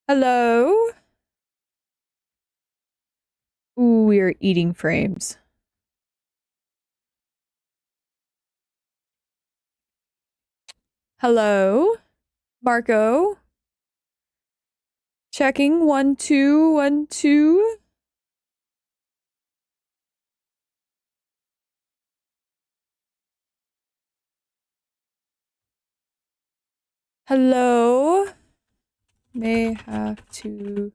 Hello? Ooh, we are eating frames. Hello? Marco? Checking 1 2 1 2. Hello? May have to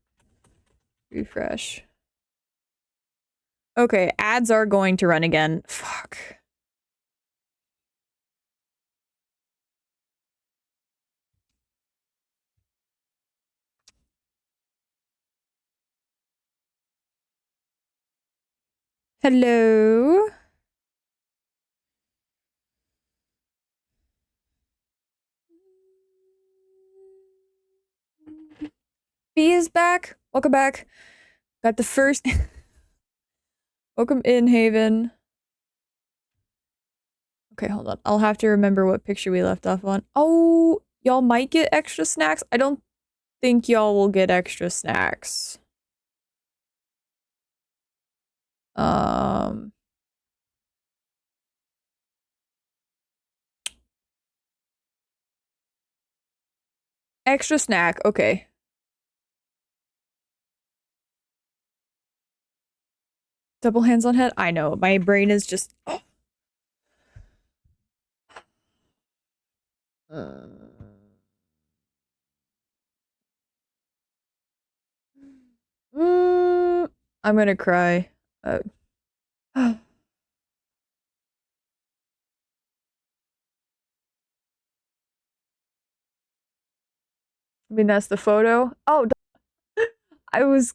refresh. Okay, ads are going to run again. Fuck. Hello? B is back. Welcome back. Got the first. Welcome in, Haven. Okay, hold on. I'll have to remember what picture we left off on. Oh, y'all might get extra snacks. I don't think y'all will get extra snacks. Um, Extra snack. Okay. Double hands on head. I know. My brain is just. Uh, I'm gonna cry. I mean, that's the photo. Oh, I was,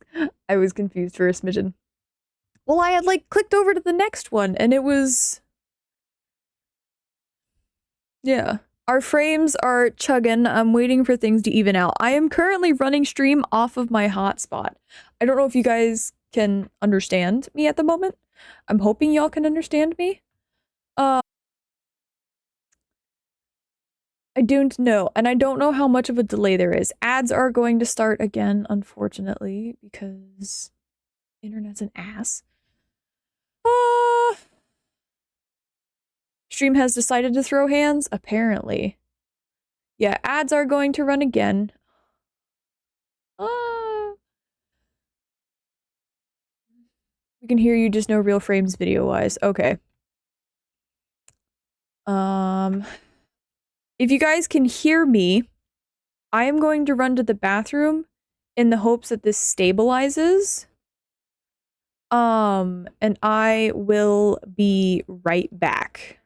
I was confused for a smidgen. Well, I had like clicked over to the next one, and it was. Yeah. Our frames are chugging. I'm waiting for things to even out. I am currently running stream off of my hotspot. I don't know if you guys can understand me at the moment. I'm hoping y'all can understand me. Uh, I don't know, and I don't know how much of a delay there is. Ads are going to start again, unfortunately, because internet's an ass. Uh, Stream has decided to throw hands, apparently. Yeah, ads are going to run again. Uh, we can hear you, just no real frames video-wise. Okay. Um, if you guys can hear me, I am going to run to the bathroom in the hopes that this stabilizes. And I will be right back.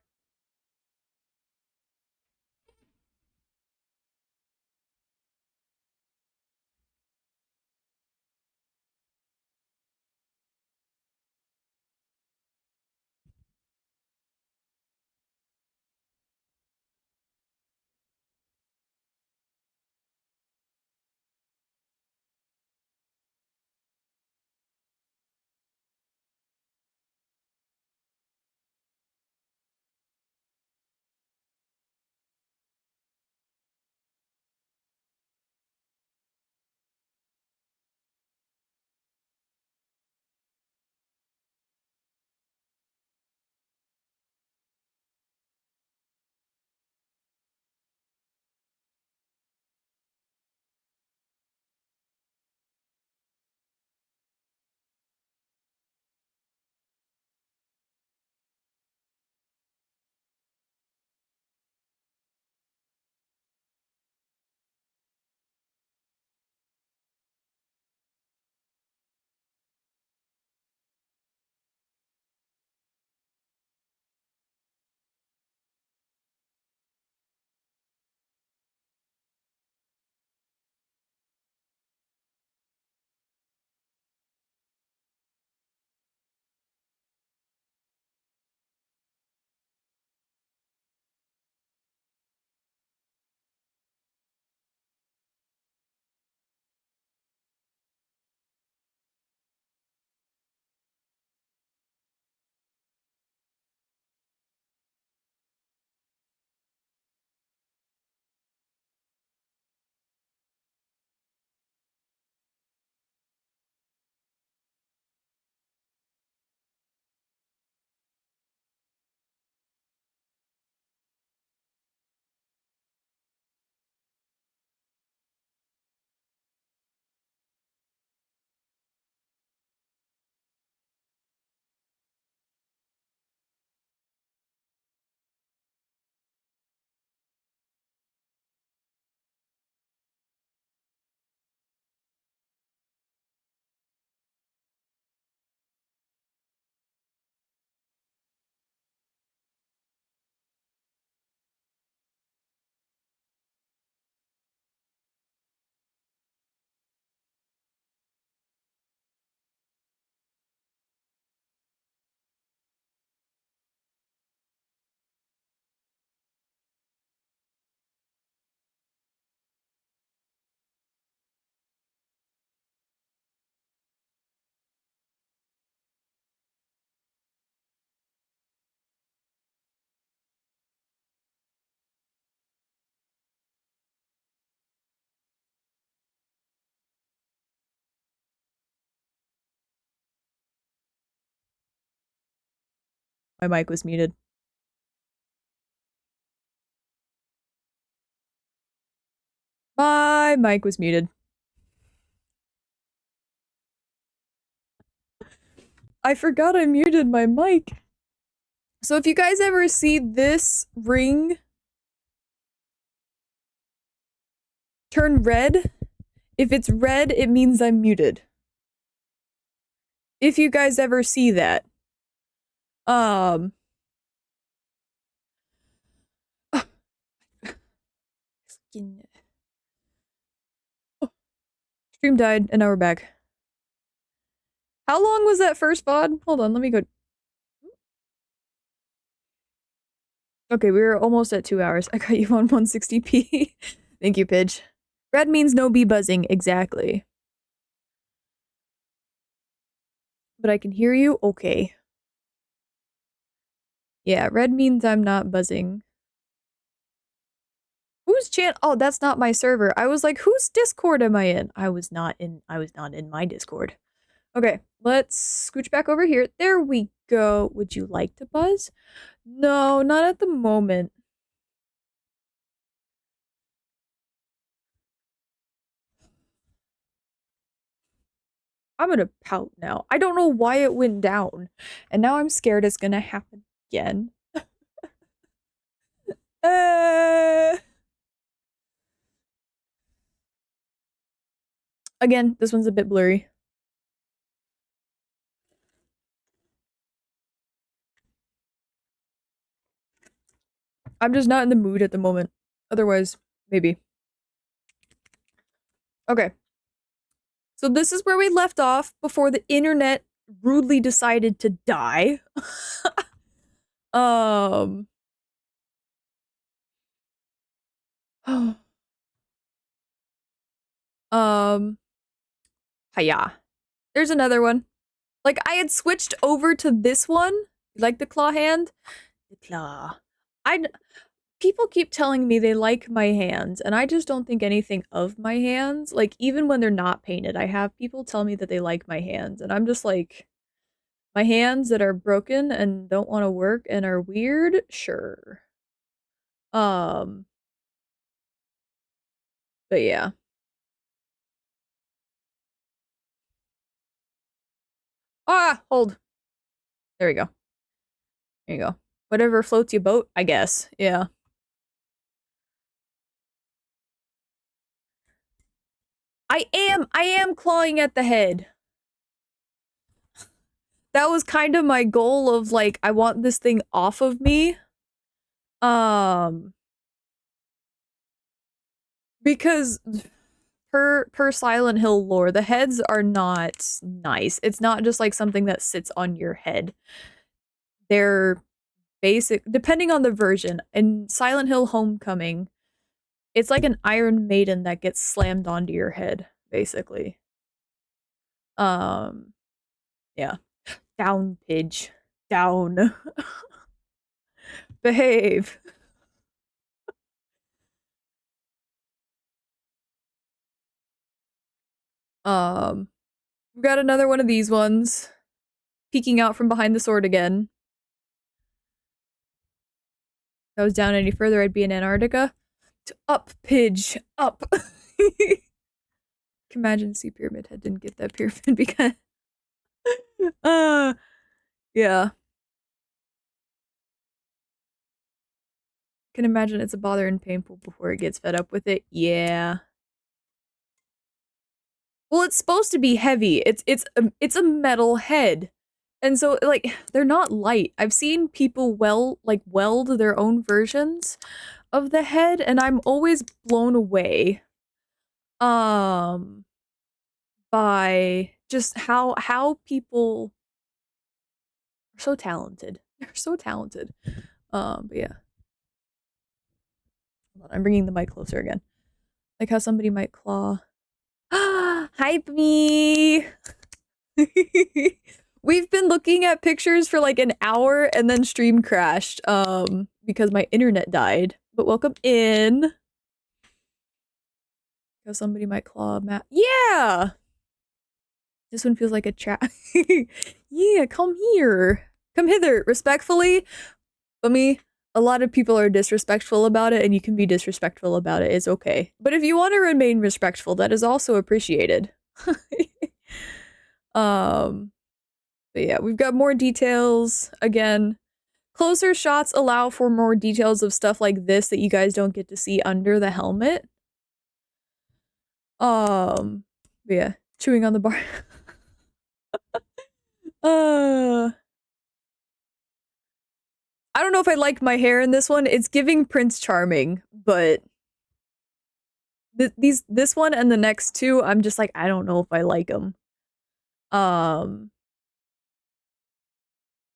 My mic was muted. My mic was muted. I forgot I muted my mic. So if you guys ever see this ring turn red, if it's red, it means I'm muted. If you guys ever see that. Um Stream died and now we're back. How long was that first VOD? Hold on, let me go. Okay, we were almost at 2 hours. I got you on 160p. Thank you, Pidge. Red means no bee buzzing, exactly. But I can hear you? Okay. Yeah, red means I'm not buzzing. Whose chan- Oh, that's not my server. I was like, whose Discord am I in? I was not in my Discord. Okay, let's scooch back over here. There we go. Would you like to buzz? No, not at the moment. I'm gonna pout now. I don't know why it went down. And now I'm scared it's gonna happen again. uh... Again, this one's a bit blurry. I'm just not in the mood at the moment. Otherwise, maybe. Okay. So this is where we left off before the internet rudely decided to die. um Hiya. There's another one. Like I had switched over to this one. You like the claw hand? The claw. I People keep telling me they like my hands, and I just don't think anything of my hands. Like even when they're not painted, I have people tell me that they like my hands, and I'm just like, my hands that are broken and don't want to work and are weird? Sure. Um, but yeah. Ah, hold. There we go. There you go. Whatever floats your boat, I guess. Yeah. I am clawing at the head. That was kind of my goal of like, I want this thing off of me. Um, because per Silent Hill lore, the heads are not nice. It's not just like something that sits on your head. They're basic, depending on the version. In Silent Hill Homecoming, it's like an Iron Maiden that gets slammed onto your head, basically. Um, yeah. Down, Pidge. Down. Behave. We've got another one of these ones. Peeking out from behind the sword again. If I was down any further, I'd be in Antarctica. Up, Pidge. Up. Can imagine Sea Pyramid Head didn't get that pyramid because yeah. Can imagine it's a bother and painful before it gets fed up with it. Yeah. Well, it's supposed to be heavy. It's a metal head. And so like they're not light. I've seen people weld their own versions of the head and I'm always blown away um by just how people are so talented. They're so talented. But yeah. Hold on, I'm bringing the mic closer again. Like how somebody might claw. Hype me. We've been looking at pictures for like an hour and then stream crashed because my internet died. But welcome in. Because somebody might claw Matt. Yeah. This one feels like a trap. Yeah, come here. Come hither, respectfully. But me, a lot of people are disrespectful about it, and you can be disrespectful about it. It's okay. But if you want to remain respectful, that is also appreciated. um, but yeah, we've got more details. Again, closer shots allow for more details of stuff like this that you guys don't get to see under the helmet. But yeah, chewing on the bar. uh, I don't know if I like my hair in this one. It's giving Prince Charming, but this one and the next two, I'm just like, I don't know if I like them. Um,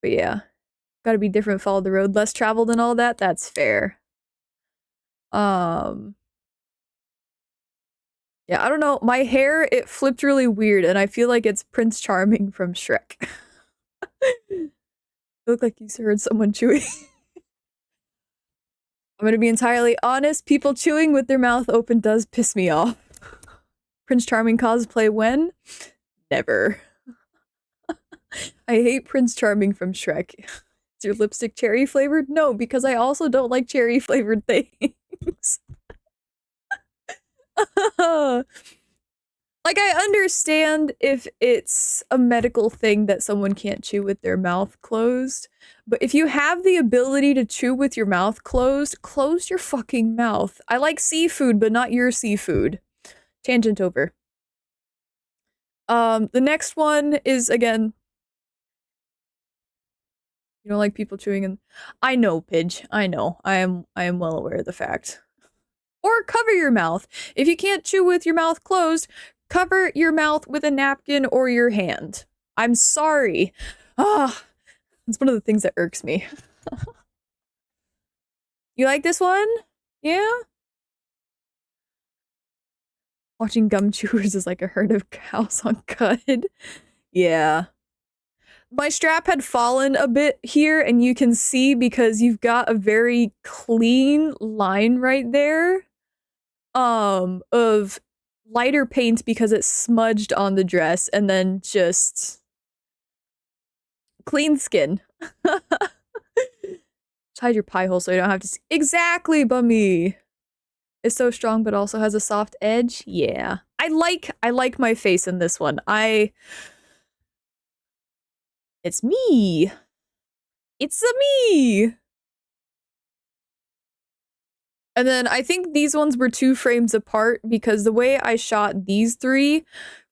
but yeah, gotta be different. Follow the road, less traveled, and all that. That's fair. Um, yeah, I don't know. My hair, it flipped really weird, and I feel like it's Prince Charming from Shrek. You look like you heard someone chewing. I'm gonna be entirely honest. People chewing with their mouth open does piss me off. Prince Charming cosplay when? Never. I hate Prince Charming from Shrek. Is your lipstick cherry flavored? No, because I also don't like cherry flavored things. Like, I understand if it's a medical thing that someone can't chew with their mouth closed, but if you have the ability to chew with your mouth closed, close your fucking mouth. I like seafood, but not your seafood. Tangent over. The next one is, again, you don't like people chewing and I know, Pidge. I know. I am well aware of the fact. Or cover your mouth. If you can't chew with your mouth closed, cover your mouth with a napkin or your hand. I'm sorry. Ah, it's one of the things that irks me. You like this one? Yeah? Watching gum chewers is like a herd of cows on cud. Yeah. My strap had fallen a bit here, and you can see because you've got a very clean line right there of lighter paint because it smudged on the dress, and then just clean skin. Hide your pie hole so you don't have to see. Exactly, Bummy. It's so strong but also has a soft edge. Yeah. I like my face in this one. It's me. It's a me. And then I think these ones were 2 frames apart because the way I shot these 3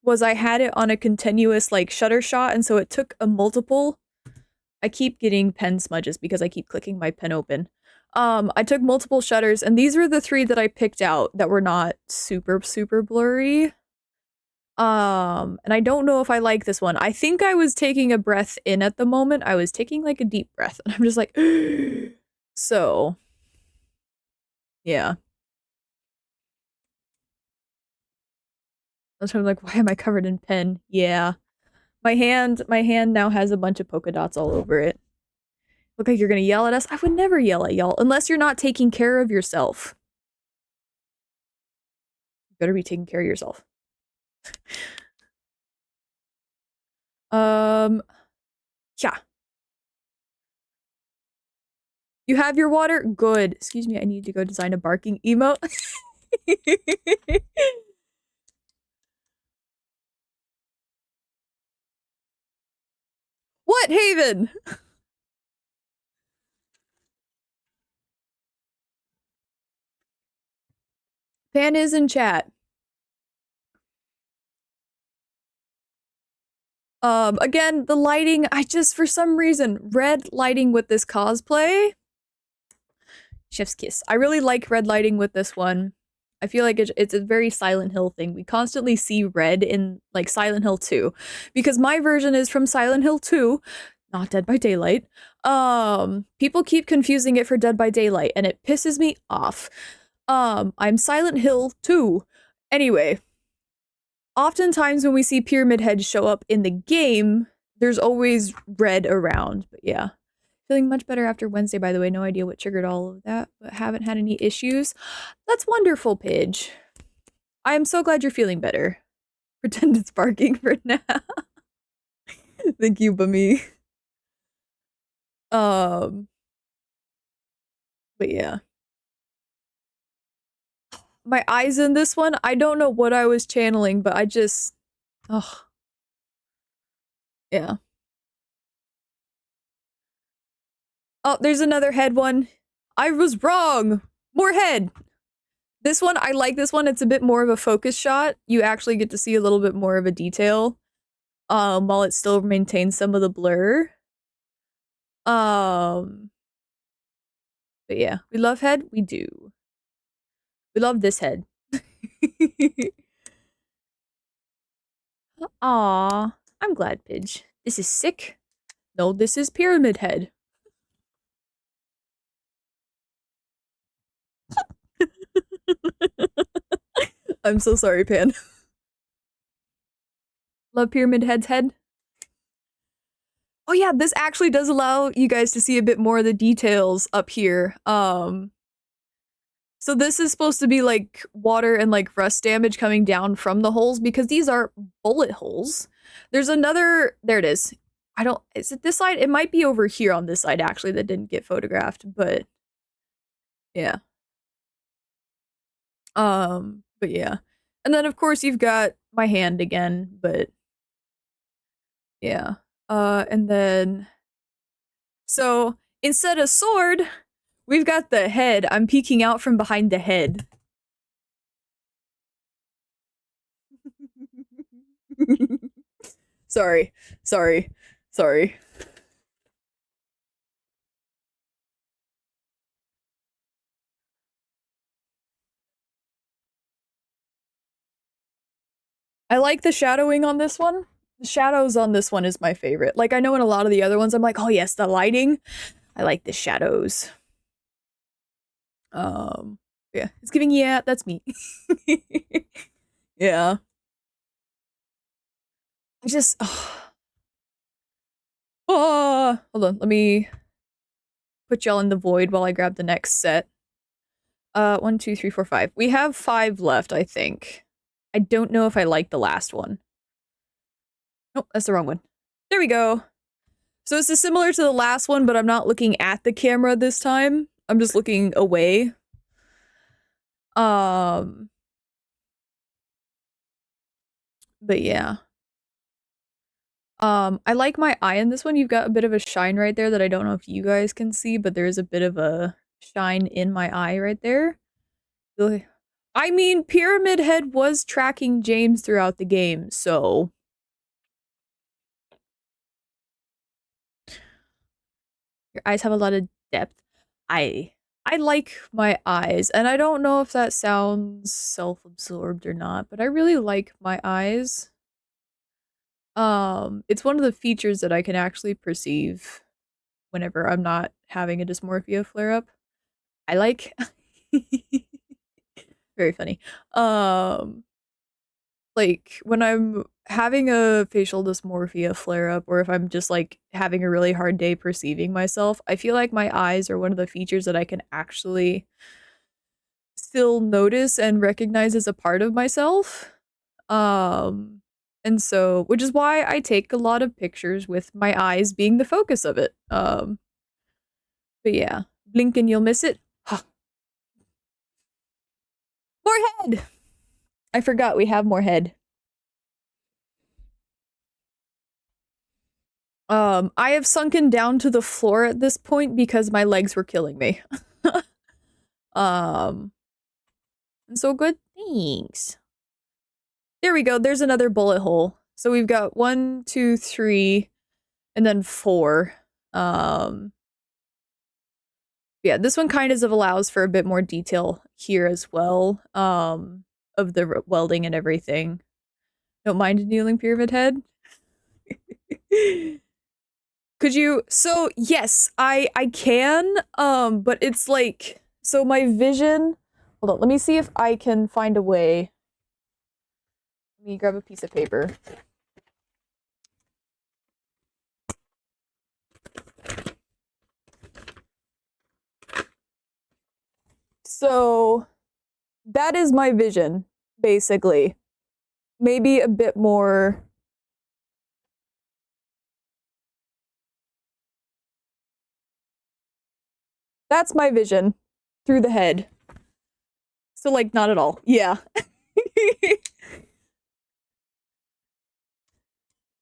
was I had it on a continuous like shutter shot, and so it took a multiple. I keep getting pen smudges because I keep clicking my pen open. I took multiple shutters, and these were the 3 that I picked out that were not super blurry. And I don't know if I like this one. I think I was taking a breath in at the moment. I was taking like a deep breath, and I'm just like, so yeah. I was like, why am I covered in pen? Yeah. My hand now has a bunch of polka dots all over it. Look like you're gonna yell at us? I would never yell at y'all unless you're not taking care of yourself. You better be taking care of yourself. Yeah. You have your water? Good. Excuse me, I need to go design a barking emote. What, Haven? Pan is in chat. Again, the lighting, I just, for some reason, red lighting with this cosplay. Chef's kiss. I really like red lighting with this one. I feel like it's a very Silent Hill thing. We constantly see red in like Silent Hill 2 because my version is from Silent Hill 2, not Dead by Daylight. People keep confusing it for Dead by Daylight and it pisses me off. I'm Silent Hill 2. Anyway, oftentimes when we see Pyramid Heads show up in the game, there's always red around. But yeah. Feeling much better after Wednesday, by the way. No idea what triggered all of that, but haven't had any issues. That's wonderful, Pidge. I am so glad you're feeling better. Pretend it's barking for now. Thank you, Bummy. Um, but yeah. My eyes in this one, I don't know what I was channeling, but I just, oh, yeah. Oh, there's another head one. I was wrong. More head. This one, I like this one. It's a bit more of a focus shot. You actually get to see a little bit more of a detail, while it still maintains some of the blur. Um, but yeah, we love head. We do. We love this head. Aw, I'm glad, Pidge. This is sick. No, this is pyramid head. I'm so sorry, Pan. Love pyramid head's head. Oh yeah, this actually does allow you guys to see a bit more of the details up here. So this is supposed to be like water and like rust damage coming down from the holes because these are bullet holes. There's another, there it is. I don't, is it this side? It might be over here on this side actually that didn't get photographed, but yeah. But yeah. And then of course you've got my hand again, but yeah. And then so instead of sword, we've got the head. I'm peeking out from behind the head. Sorry. Sorry. Sorry. I like the shadowing on this one. The shadows on this one is my favorite. Like I know in a lot of the other ones I'm like, "Oh yes, the lighting." I like the shadows. Um yeah, it's giving yeah, that's me. Yeah. I just oh, hold on. Let me put y'all in the void while I grab the next set. One, two, three, four, five. We have five left, I think. I don't know if I like the last one. Nope, that's the wrong one. There we go. So this is similar to the last one, but I'm not looking at the camera this time. I'm just looking away. Um, but yeah. I like my eye in this one. You've got a bit of a shine right there that I don't know if you guys can see, but there is a bit of a shine in my eye right there. Ugh. I mean, Pyramid Head was tracking James throughout the game, so your eyes have a lot of depth. I I like my eyes, and I don't know if that sounds self-absorbed or not, but I really like my eyes. It's one of the features that I can actually perceive whenever I'm not having a dysmorphia flare up. I like very funny. Um like when I'm having a facial dysmorphia flare up or if I'm just like having a really hard day perceiving myself, I feel like my eyes are one of the features that I can actually still notice and recognize as a part of myself. Um and so which is why I take a lot of pictures with my eyes being the focus of it. But yeah, blink and you'll miss it. Huh. More head. I forgot we have more head. I have sunken down to the floor at this point because my legs were killing me. um, and so good. Thanks. There we go. There's another bullet hole. So we've got one, two, three, and then four. Um, yeah, this one kind of allows for a bit more detail here as well. Of the welding and everything. Don't mind a kneeling pyramid head. Could you so yes, I can but it's like so my vision. Hold on, let me see if I can find a way. Let me grab a piece of paper. So that is my vision basically. Maybe a bit more That's my vision. Through the head. So, like, not at all. Yeah.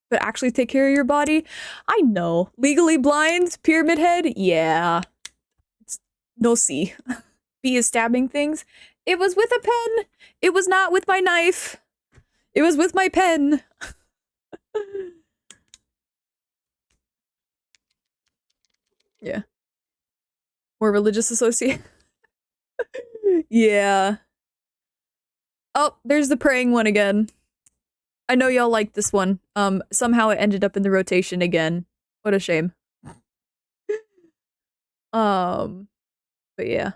But actually take care of your body? I know. Legally blind? Pyramid head? Yeah. It's no C. B is stabbing things. It was with a pen. It was not with my knife. It was with my pen. Yeah. More religious associate. Yeah. Oh, there's the praying one again. I know y'all like this one. Somehow it ended up in the rotation again. What a shame. Um, but yeah.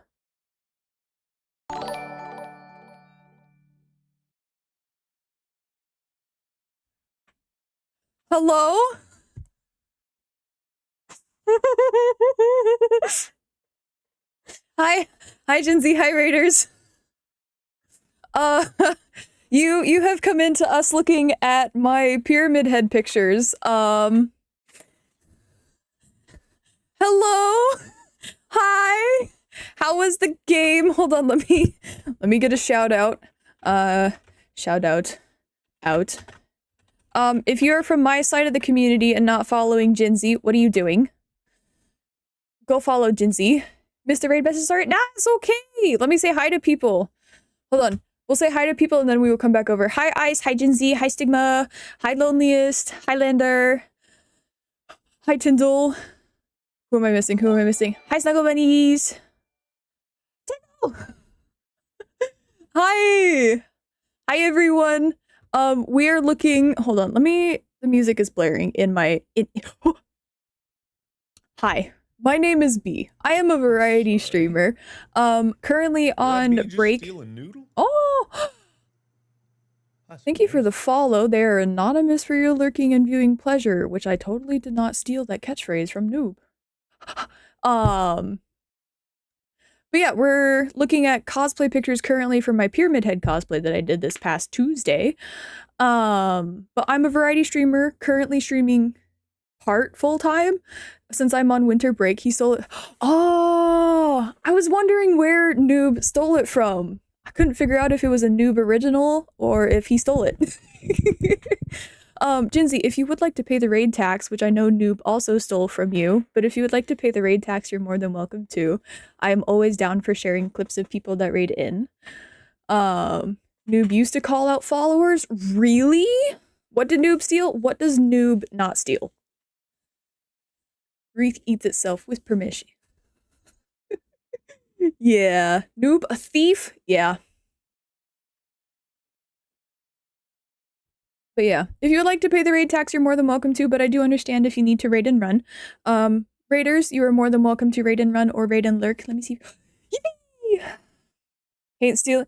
Hello? Hi. Hi, Gen Z. Hi, Raiders. Uh, you have come into us looking at my pyramid head pictures. Hello? Hi. How was the game? Hold on, let me get a shout out. Shout out. Out. If you're from my side of the community and not following Gen Z, what are you doing? Go follow Gen Z. Mr. Raid Best is sorry. Nah, it's okay. Let me say hi to people. Hold on. We'll say hi to people and then we will come back over. Hi, Ice. Hi, Gen Z. Hi, Stigma. Hi, Loneliest. Hi, Lander. Hi, Tyndall. Who am I missing? Who am I missing? Hi, Snuggle Bunnies. Tyndall! Hi! Hi, everyone. We are looking... Hold on. The music is blaring in my... Hi. My name is B. I am a variety streamer. Currently on break. Oh! Thank you for the follow. They are anonymous for your lurking and viewing pleasure, which I totally did not steal that catchphrase from Noob. But yeah, we're looking at cosplay pictures currently for my Pyramid Head cosplay that I did this past Tuesday. But I'm a variety streamer, currently streaming part full-time. Since I'm on winter break, he stole it. Oh, I was wondering where Noob stole it from. I couldn't figure out if it was a Noob original or if he stole it. Jinsey, if you would like to pay the raid tax, which I know Noob also stole from you, but if you would like to pay the raid tax, you're more than welcome to. I am always down for sharing clips of people that raid in. Noob used to call out followers? Really? What did Noob steal? What does Noob not steal? Wreath eats itself with permission. Yeah. Noob, a thief? Yeah. But yeah, if you would like to pay the raid tax, you're more than welcome to, but I do understand if you need to raid and run. Raiders, you are more than welcome to raid and run or raid and lurk. Let me see. Yippee! Can't steal.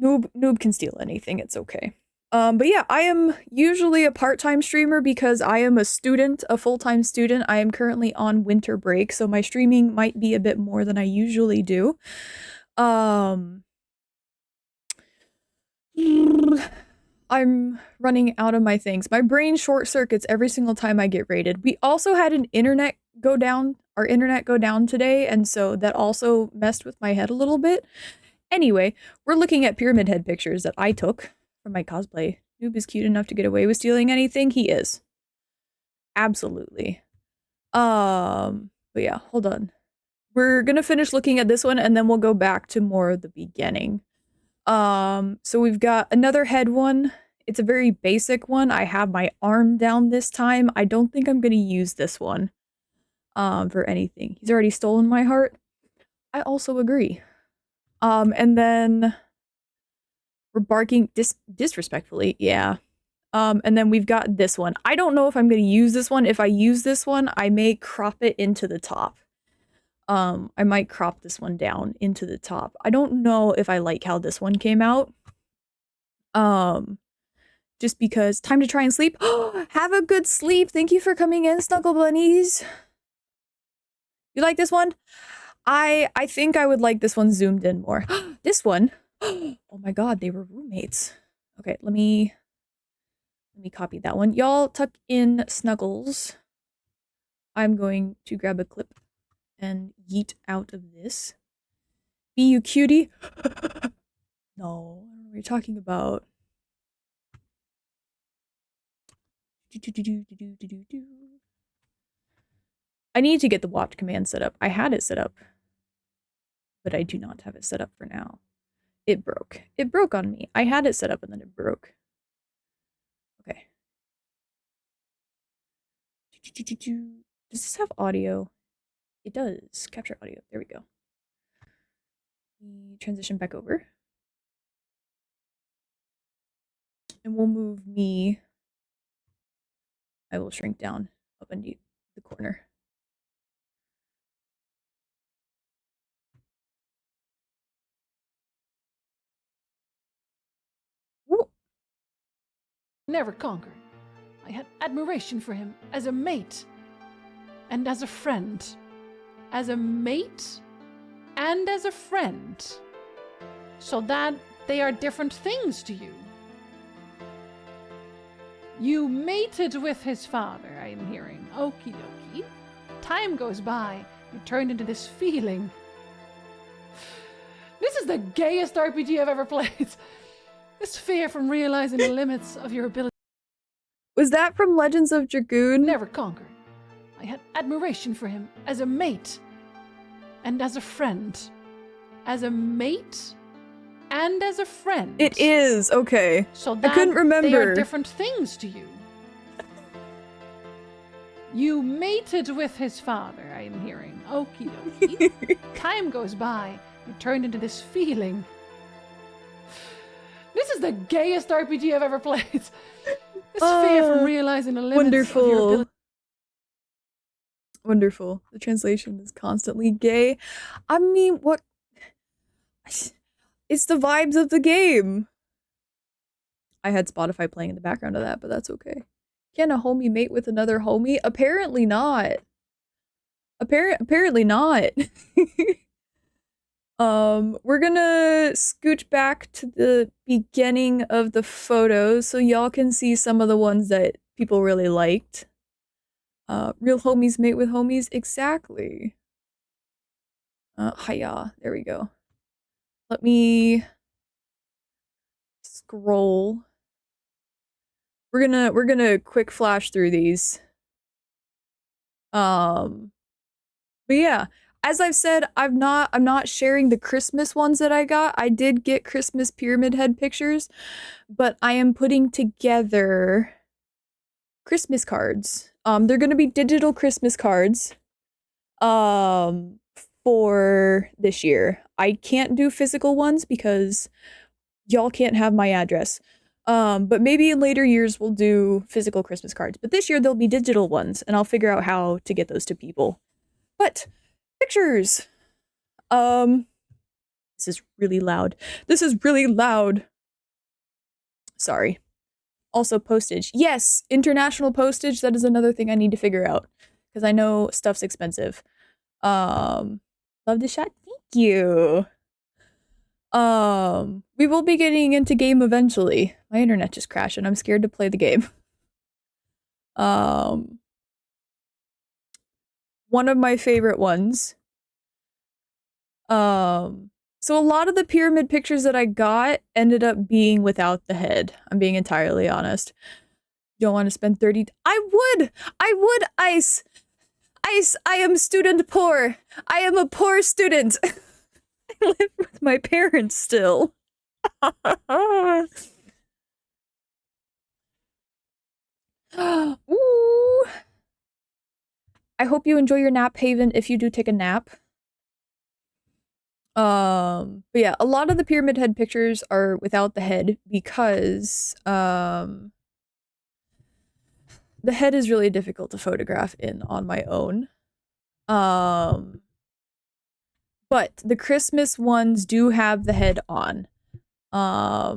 Noob can steal anything. It's okay. But yeah, I am usually a part-time streamer because I am a student, a full-time student. I am currently on winter break, so my streaming might be a bit more than I usually do. I'm running out of my things. My brain short circuits every single time I get raided. We also had an internet go down, our internet go down today, and so that also messed with my head a little bit. Anyway, we're looking at pyramid head pictures that I took from my cosplay. Noob is cute enough to get away with stealing anything. He is. Absolutely. But yeah, hold on. We're gonna finish looking at this one and then we'll go back to more of the beginning. So we've got another head one. It's a very basic one. I have my arm down this time. I don't think I'm gonna use this one for anything. He's already stolen my heart. I also agree. And then we're barking disrespectfully, yeah. And then we've got this one. I don't know if I'm gonna use this one. If I use this one, I may crop it into the top. I might crop this one down into the top. I don't know if I like how this one came out. Just because time to try and sleep. Have a good sleep. Thank you for coming in, Snuggle Bunnies. You like this one? I think I would like this one zoomed in more. This one. Oh my god, they were roommates. Okay, let me copy that one. Y'all tuck in Snuggles. I'm going to grab a clip and yeet out of this. Be you cutie? No, I don't know what you're talking about. I need to get the watch command set up. I had it set up, but I do not have it set up for now. It broke. It broke on me. I had it set up and then it broke. Okay. Does this have audio? It does. Capture audio. There we go. We transition back over. And we'll move me. I will shrink down up into the corner. Woo. Never conquered. I had admiration for him as a mate and as a friend. As a mate and as a friend. So that they are different things to you. You mated with his father, I am hearing. Okie dokie. Time goes by. You turned into this feeling. This is the gayest RPG I've ever played. This fear from realizing the limits of your ability. Was that from Legends of Dragoon? Never conquered. I had admiration for him as a mate and as a friend. As a mate and as a friend. It is, okay. So that I couldn't remember. They are different things to you. You mated with his father, I am hearing. Okie dokie. Time goes by. You turned into this feeling. This is the gayest RPG I've ever played. This fear from realizing the limits of your ability. Wonderful. The translation is constantly gay. I mean, what? It's the vibes of the game. I had Spotify playing in the background of that, but that's okay. Can a homie mate with another homie? Apparently not. Apparently not. We're gonna scooch back to the beginning of the photos so y'all can see some of the ones that people really liked. Real homies mate with homies, exactly. Hiya, there we go. Let me scroll. We're gonna quick flash through these. But yeah, as I've said, I'm not sharing the Christmas ones that I got. I did get Christmas pyramid head pictures, but I am putting together Christmas cards. They're gonna be digital Christmas cards. For this year. I can't do physical ones because y'all can't have my address. But maybe in later years we'll do physical Christmas cards. But this year there'll be digital ones, and I'll figure out how to get those to people. But pictures. This is really loud. This is really loud. Sorry. Also postage. Yes, international postage. That is another thing I need to figure out because I know stuff's expensive. Love the shot. Thank you. We will be getting into game eventually. My internet just crashed and I'm scared to play the game. One of my favorite ones. So a lot of the pyramid pictures that I got ended up being without the head. I'm being entirely honest. You don't want to spend 30. I would, Ice. Ice, I am student poor. I am a poor student. I live with my parents still. Ooh. I hope you enjoy your nap, Haven, if you do take a nap. But yeah, a lot of the pyramid head pictures are without the head because the head is really difficult to photograph in on my own. But the Christmas ones do have the head on. Yeah.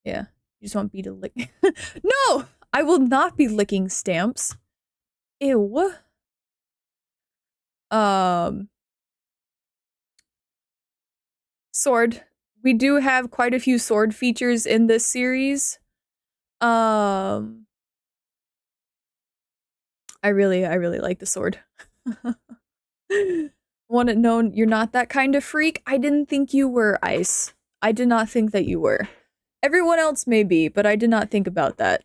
You just want B to lick. No! I will not be licking stamps. Ew. Sword. We do have quite a few sword features in this series. I really like the sword. Want it known you're not that kind of freak. I didn't think you were, Ice. I did not think that you were. Everyone else may be, but I did not think about that.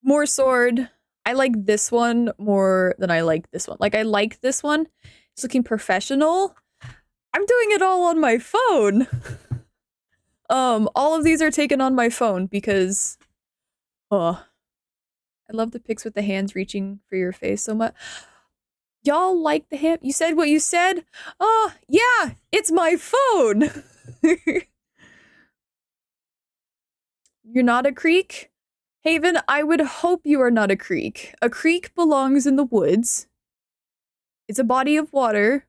More sword. I like this one more than I like this one. Like, I like this one. It's looking professional. I'm doing it all on my phone. All of these are taken on my phone because, oh, I love the pics with the hands reaching for your face so much. Y'all like the hand? You said what you said? Oh, yeah, it's my phone. You're not a creek? Haven, I would hope you are not a creek. A creek belongs in the woods. It's a body of water.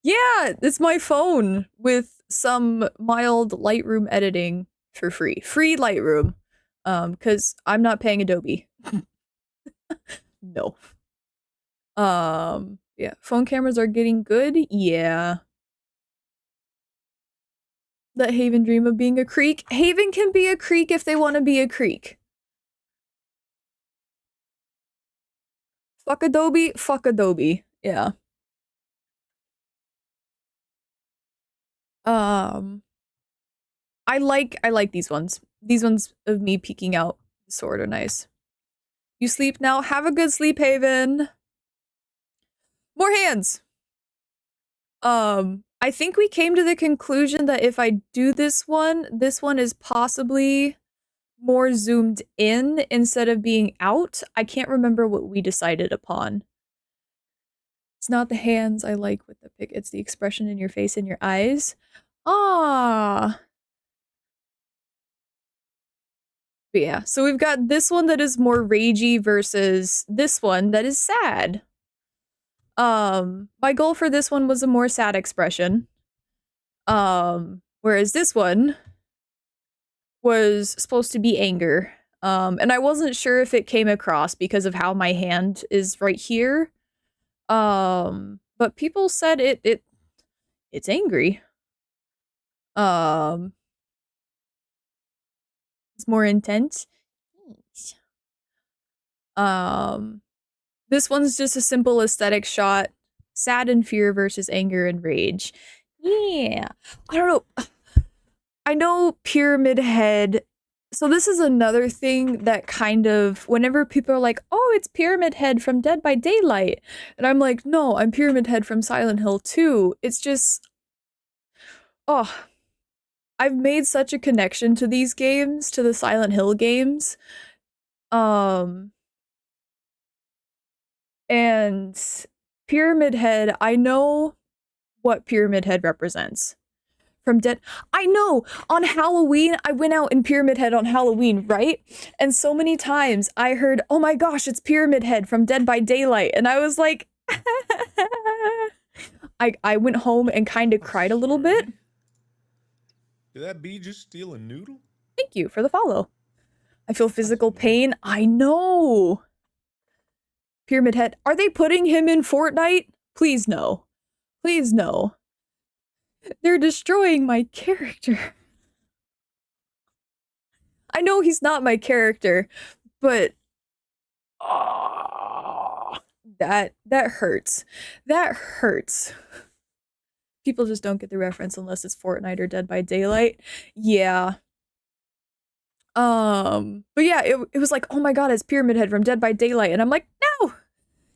Yeah, it's my phone with some mild Lightroom editing for free. Free Lightroom. Because I'm not paying Adobe. No. Yeah, phone cameras are getting good. Yeah. Let Haven dream of being a creek. Haven can be a creek if they want to be a creek. Fuck Adobe, fuck Adobe. Yeah. Um, I like these ones. These ones of me peeking out the sword are nice. You sleep now. Have a good sleep, Haven. More hands. I think we came to the conclusion that if I do this one is possibly more zoomed in instead of being out. I can't remember what we decided upon. It's not the hands I like with the pic, it's the expression in your face and your eyes. Ah. But yeah, so we've got this one that is more ragey versus this one that is sad. My goal for this one was a more sad expression. Whereas this one was supposed to be anger. And I wasn't sure if it came across because of how my hand is right here. But people said it's angry. It's more intense. This one's just a simple aesthetic shot. Sad and fear versus anger and rage. Yeah. I don't know. I know Pyramid Head. So this is another thing that kind of, whenever people are like, oh, it's Pyramid Head from Dead by Daylight. And I'm like, no, I'm Pyramid Head from Silent Hill 2. It's just, oh, I've made such a connection to these games, to the Silent Hill games. And Pyramid Head, I know what Pyramid Head represents. From Dead. I know! On Halloween, I went out in Pyramid Head on Halloween, right? And so many times I heard, oh my gosh, it's Pyramid Head from Dead by Daylight. And I was like, I went home and kind of cried a little bit. Did that bee just steal a noodle? Thank you for the follow. I feel physical pain. I know. Pyramid Head. Are they putting him in Fortnite? Please no. Please no. They're destroying my character. I know he's not my character, but oh, that hurts. That hurts. People just don't get the reference unless it's Fortnite or Dead by Daylight. Yeah. But yeah, it was like, oh my god, it's Pyramid Head from Dead by Daylight, and I'm like, no!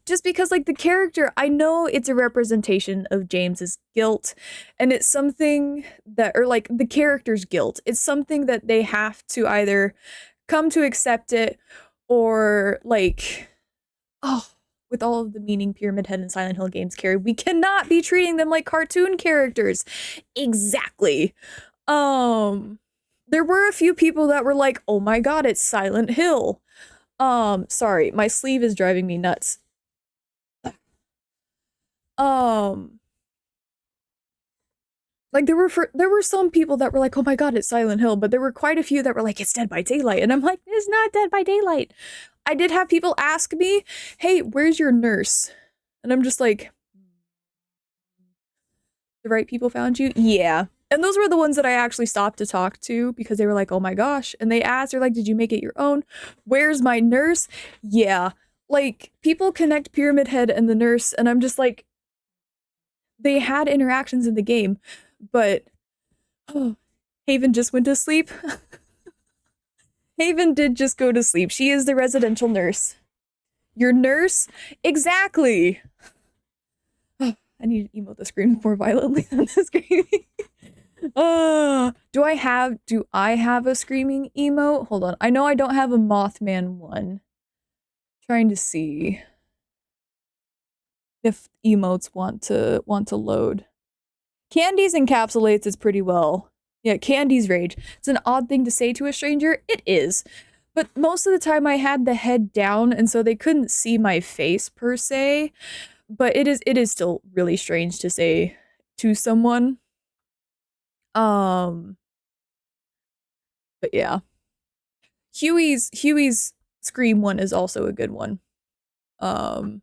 Just because, like, the character, I know it's a representation of James's guilt, and it's something that, or like, the character's guilt. It's something that they have to either come to accept it, or, like, oh, with all of the meaning Pyramid Head and Silent Hill games carry, we cannot be treating them like cartoon characters. Exactly. There were a few people that were like, oh my god, it's Silent Hill. Sorry, my sleeve is driving me nuts. Like there were some people that were like, oh my god, it's Silent Hill, but there were quite a few that were like, it's Dead by Daylight, and I'm like, it's not Dead by Daylight. I did have people ask me, hey, where's your nurse? And I'm just like, the right people found you? Yeah. And those were the ones that I actually stopped to talk to because they were like, oh my gosh. And they asked, they're like, did you make it your own? Where's my nurse? Yeah. Like, people connect Pyramid Head and the nurse, and I'm just like, they had interactions in the game, but oh, Haven just went to sleep. Haven did just go to sleep. She is the residential nurse. Your nurse? Exactly. I need to emote the screen more violently than the screaming. Do I have a screaming emote? Hold on. I know I don't have a Mothman one. Trying to see if emotes want to load. Candy's encapsulates is pretty well. Yeah, Candy's rage. It's an odd thing to say to a stranger. It is. But most of the time I had the head down and so they couldn't see my face per se. But it is still really strange to say to someone. Um but yeah. Huey's scream one is also a good one. Um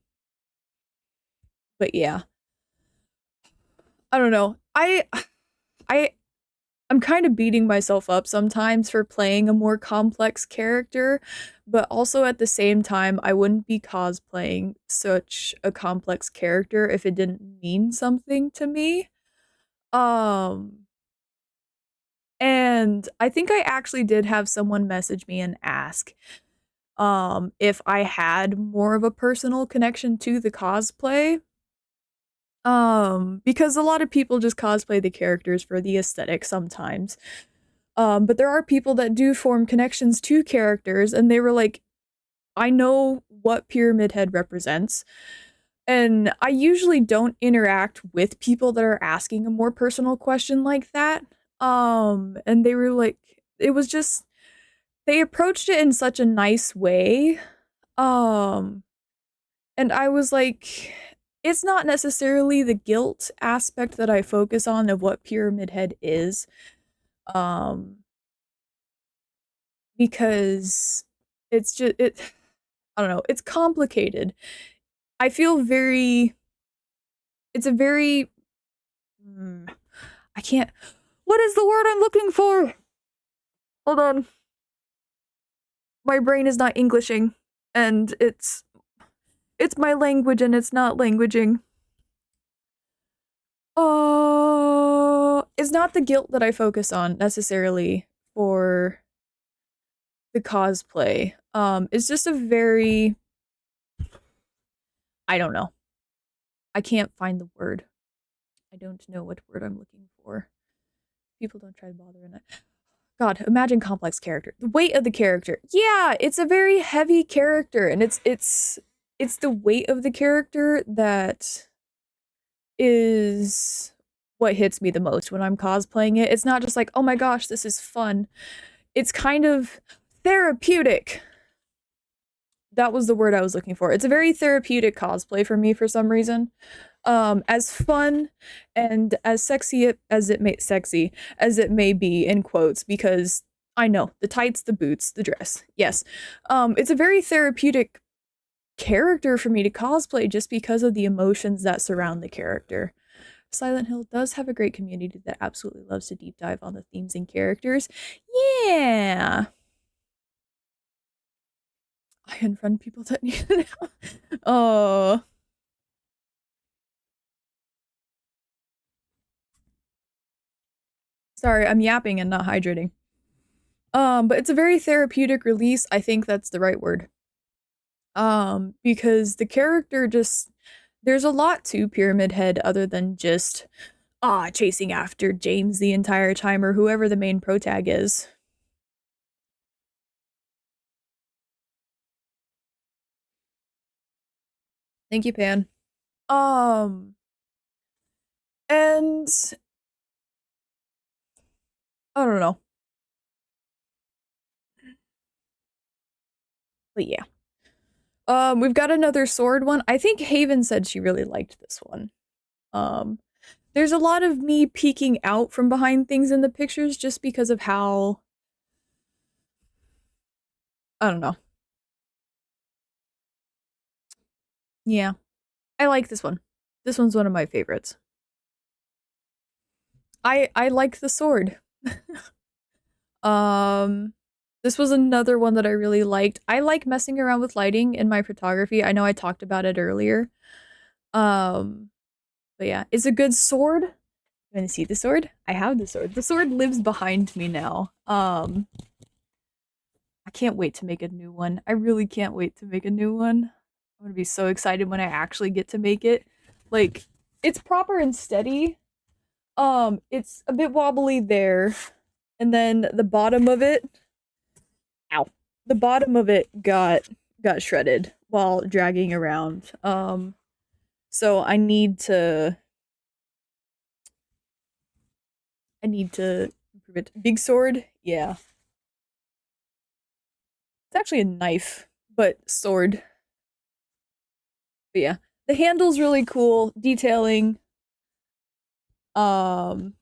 but yeah. I don't know. I I'm kind of beating myself up sometimes for playing a more complex character, but also at the same time, I wouldn't be cosplaying such a complex character if it didn't mean something to me. Um, and I think I actually did have someone message me and ask if I had more of a personal connection to the cosplay. Because a lot of people just cosplay the characters for the aesthetic sometimes. But there are people that do form connections to characters, and they were like, I know what Pyramid Head represents. And I usually don't interact with people that are asking a more personal question like that. And they were like, it was just, they approached it in such a nice way. Um, and I was like, it's not necessarily the guilt aspect that I focus on of what Pyramid Head is. Um, because it's just I don't know, it's complicated. I feel very it's a very I can't what is the word I'm looking for? Hold on. My brain is not Englishing and it's my language and it's not languaging. Oh, it's not the guilt that I focus on necessarily for the cosplay. It's just a very I don't know. I can't find the word. I don't know what word I'm looking for. People don't try to bother in it. God, imagine complex character. The weight of the character. Yeah, it's a very heavy character, and it's the weight of the character that is what hits me the most when I'm cosplaying it. It's not just like, oh my gosh, this is fun. It's kind of therapeutic. That was the word I was looking for. It's a very therapeutic cosplay for me for some reason. As fun and as sexy as it may be in quotes, because I know the tights, the boots, the dress. Yes. It's a very therapeutic character for me to cosplay just because of the emotions that surround the character. Silent Hill does have a great community that absolutely loves to deep dive on the themes and characters. Yeah. I unfriend people that need it. Oh. Sorry, I'm yapping and not hydrating. But it's a very therapeutic release. I think that's the right word. Because the character just there's a lot to Pyramid Head other than just chasing after James the entire time or whoever the main protag is. Thank you, Pan. Um, and I don't know. But yeah. We've got another sword one. I think Haven said she really liked this one. Um, there's a lot of me peeking out from behind things in the pictures just because of how I don't know. Yeah. I like this one. This one's one of my favorites. I like the sword. Um, this was another one that I really liked. I like messing around with lighting in my photography. I know I talked about it earlier. Um, but yeah, it's a good sword. You want to see the sword? I have the sword. The sword lives behind me now. I can't wait to make a new one. I really can't wait to make a new one. I'm gonna be so excited when I actually get to make it. Like, it's proper and steady. It's a bit wobbly there, and then the bottom of it, ow, the bottom of it got shredded while dragging around. So I need to improve it. Big sword, yeah. It's actually a knife, but sword. But yeah, the handle's really cool. Detailing. Um,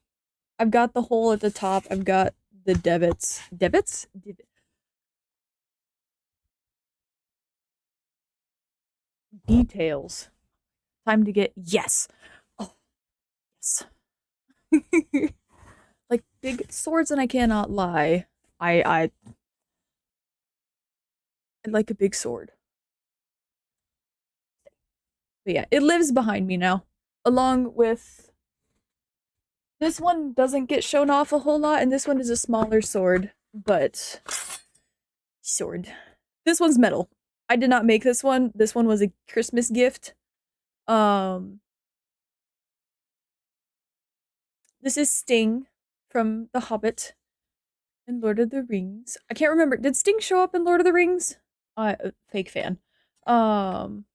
I've got the hole at the top. I've got the divots. Divots? Details. Time to get yes. Oh, yes. Like big swords, and I cannot lie. I like a big sword. But yeah, it lives behind me now. Along with this one doesn't get shown off a whole lot, and this one is a smaller sword, but sword. This one's metal. I did not make this one. This one was a Christmas gift. Um, this is Sting from The Hobbit and Lord of the Rings. I can't remember. Did Sting show up in Lord of the Rings? Fake fan. Um,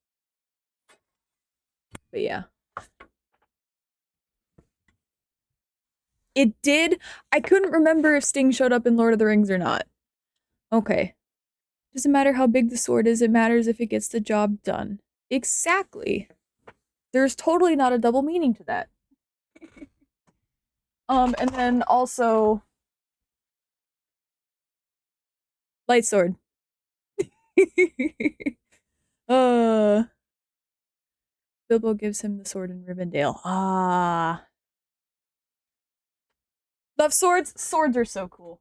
but yeah. It did. I couldn't remember if Sting showed up in Lord of the Rings or not. Okay. Doesn't matter how big the sword is, it matters if it gets the job done. Exactly. There's totally not a double meaning to that. And then also light sword. uh Bilbo gives him the sword in Rivendell. Ah. Love swords? Swords are so cool.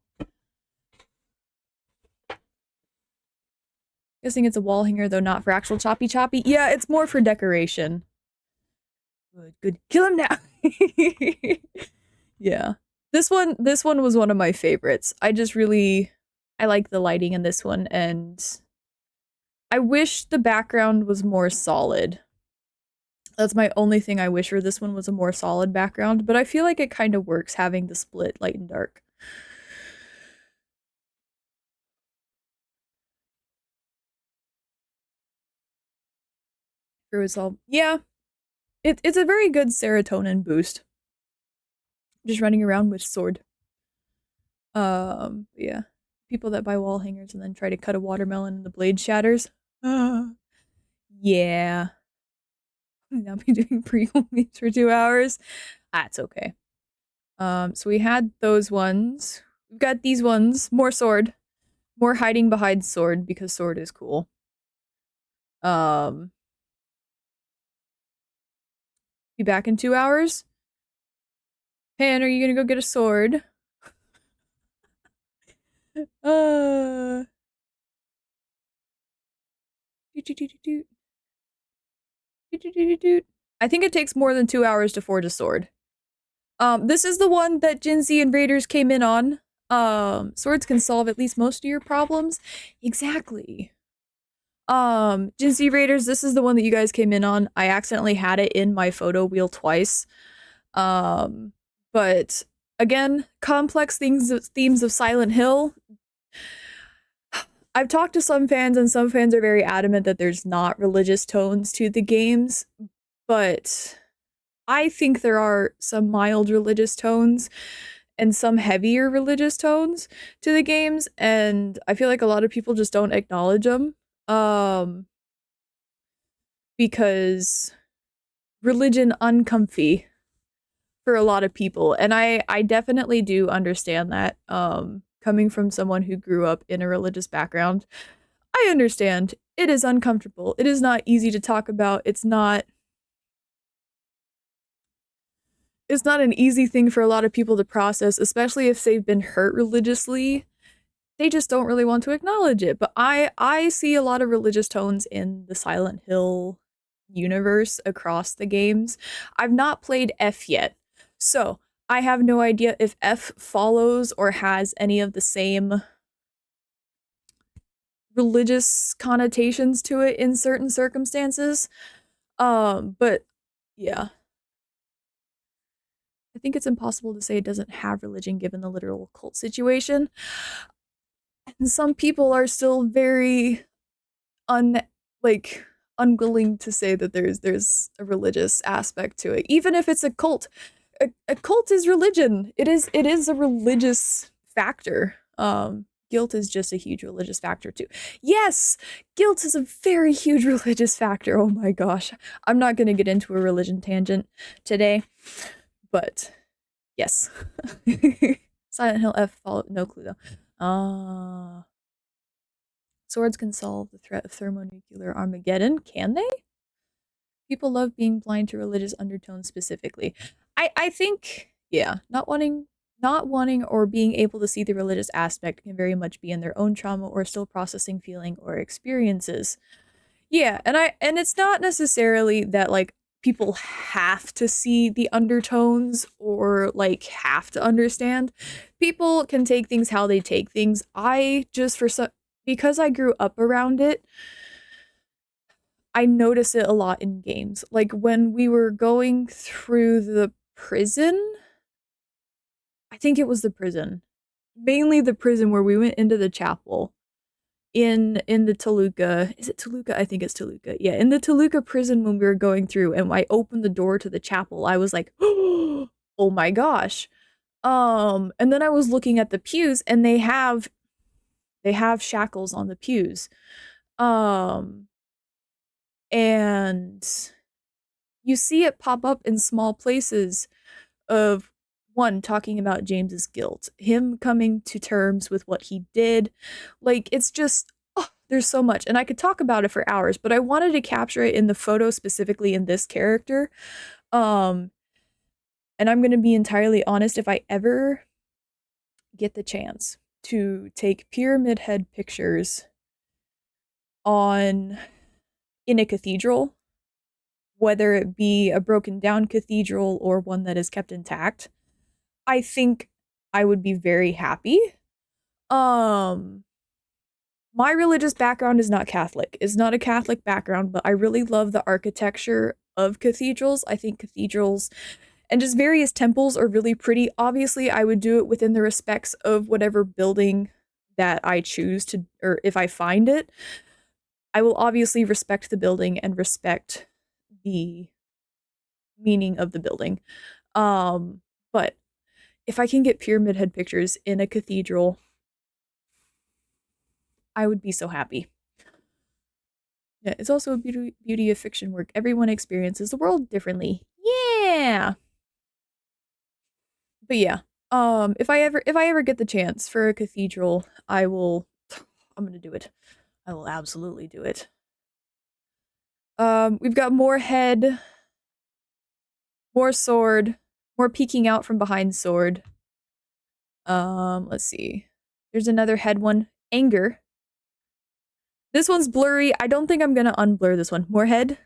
Guessing it's a wall hanger, though not for actual choppy choppy. Yeah, it's more for decoration. Good, good. Kill him now. Yeah. This one was one of my favorites. I like the lighting in this one, and I wish the background was more solid. That's my only thing I wish for this one was a more solid background, but I feel like it kind of works having the split light and dark. For it's all yeah, it's a very good serotonin boost. Just running around with sword. Yeah. People that buy wall hangers and then try to cut a watermelon and the blade shatters. Yeah. I'll be doing pre-home meets for 2 hours. That's okay. So we had those ones. We've got these ones. More sword. More hiding behind sword because sword is cool. Um, be back in 2 hours. Pan, are you gonna go get a sword? Uh. I think it takes more than 2 hours to forge a sword. This is the one that Gen Z invaders came in on. Swords can solve at least most of your problems. Exactly. Gen Z Raiders, this is the one that you guys came in on. I accidentally had it in my photo wheel twice. But again, complex themes of Silent Hill. I've talked to some fans, and some fans are very adamant that there's not religious tones to the games, but I think there are some mild religious tones and some heavier religious tones to the games, and I feel like a lot of people just don't acknowledge them. Because religion uncomfy for a lot of people, and I definitely do understand that. Coming from someone who grew up in a religious background, I understand it is uncomfortable. It is not easy to talk about. it's not an easy thing for a lot of people to process, especially if they've been hurt religiously. They just don't really want to acknowledge it. But I see a lot of religious tones in the Silent Hill universe across the games. I've not played F yet, so I have no idea if F follows or has any of the same religious connotations to it in certain circumstances. But yeah. I think it's impossible to say it doesn't have religion given the literal cult situation. And some people are still very unwilling to say that there's a religious aspect to it. Even if it's a cult. A cult is religion. It is a religious factor. Guilt is just a huge religious factor too. Yes, guilt is a very huge religious factor. Oh my gosh. I'm not going to get into a religion tangent today, but yes. Silent Hill F follow no clue though. Swords can solve the threat of thermonuclear Armageddon. Can they? People love being blind to religious undertones specifically. I think, yeah, not wanting or being able to see the religious aspect can very much be in their own trauma or still processing feeling or experiences. Yeah, and it's not necessarily that like people have to see the undertones or like have to understand. People can take things how they take things. I just because I grew up around it, I notice it a lot in games. Like when we were going through the prison, I think it was the prison. Mainly the prison where we went into the chapel in the Toluca. Is it Toluca? I think it's Toluca. Yeah, in the Toluca prison when we were going through and I opened the door to the chapel, I was like, "Oh my gosh." And then I was looking at the pews and they have shackles on the pews. And you see it pop up in small places of one talking about James's guilt, him coming to terms with what he did. Like it's just there's so much and I could talk about it for hours, but I wanted to capture it in the photo specifically in this character. And I'm going to be entirely honest, if I ever get the chance to take pyramid head pictures in a cathedral, whether it be a broken down cathedral or one that is kept intact, I think I would be very happy. My religious background is not Catholic. It's not a Catholic background, but I really love the architecture of cathedrals. I think cathedrals and just various temples are really pretty. Obviously, I would do it within the respects of whatever building that I choose to, or if I find it. I will obviously respect the building and respect the meaning of the building. But if I can get pyramid head pictures in a cathedral, I would be so happy. Yeah, it's also a beauty of fiction work. Everyone experiences the world differently. Yeah. But yeah, if I ever get the chance for a cathedral, I'm gonna do it. I will absolutely do it. We've got more head, more sword, more peeking out from behind sword. Let's see. There's another head one. Anger. This one's blurry. I don't think I'm gonna unblur this one. More head.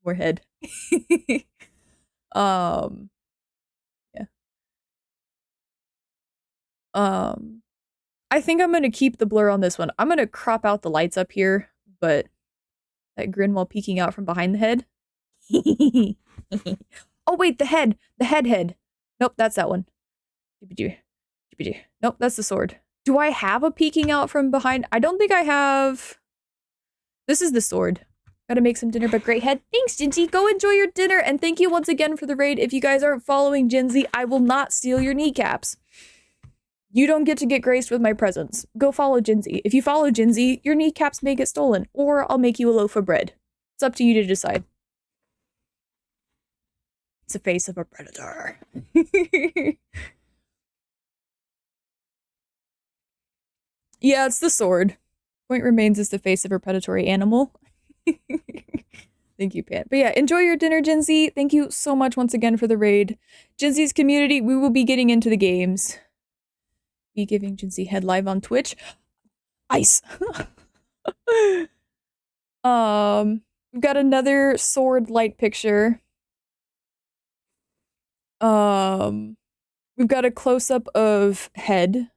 More head. um, yeah. I think I'm gonna keep the blur on this one. I'm gonna crop out the lights up here, but that grin while peeking out from behind the head. Oh wait, the head. The head. Nope, that's that one. Nope, that's the sword. Do I have a peeking out from behind? I don't think I have. This is the sword. Gotta make some dinner, but great head. Thanks, Jinzy. Go enjoy your dinner, and thank you once again for the raid. If you guys aren't following Jinzy, I will not steal your kneecaps. You don't get to get graced with my presence. Go follow Jinzy. If you follow Jinzy, your kneecaps may get stolen, or I'll make you a loaf of bread. It's up to you to decide. It's the face of a predator. Yeah, it's the sword. Point remains is the face of a predatory animal. Thank you, Pan. But yeah, enjoy your dinner, Jinzy. Thank you so much once again for the raid. Jinzy's community, we will be getting into the games. Be giving Jinzy head live on Twitch. Ice. We've got another sword light picture. We've got a close-up of head.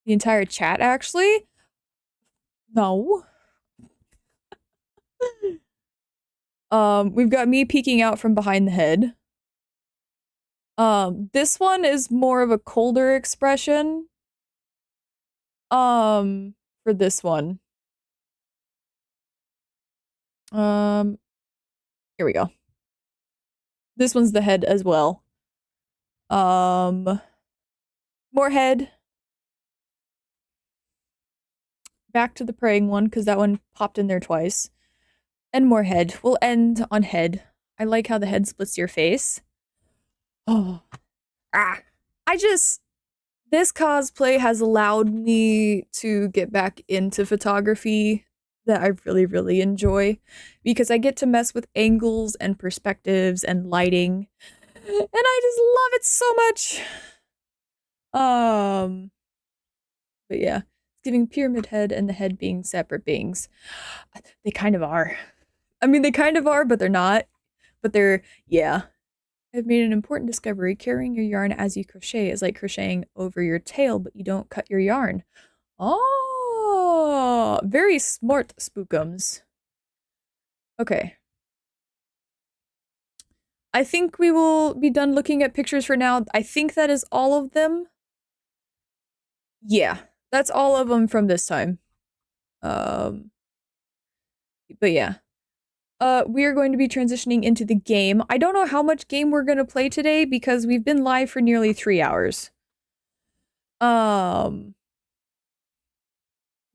The entire chat, actually? No. We've got me peeking out from behind the head. This one is more of a colder expression. For this one. Here we go. This one's the head as well. More head. Back to the praying one, because that one popped in there twice. And more head. We'll end on head. I like how the head splits your face. Oh. This cosplay has allowed me to get back into photography that I really, really enjoy because I get to mess with angles and perspectives and lighting. And I just love it so much. But yeah, it's giving pyramid head and the head being separate beings. They kind of are. I mean, they kind of are, but they're not. But they're, yeah. I've made an important discovery. Carrying your yarn as you crochet is like crocheting over your tail, but you don't cut your yarn. Oh, very smart, spookums. Okay. I think we will be done looking at pictures for now. I think that is all of them. Yeah, that's all of them from this time. But yeah. We are going to be transitioning into the game. I don't know how much game we're going to play today because we've been live for nearly 3 hours.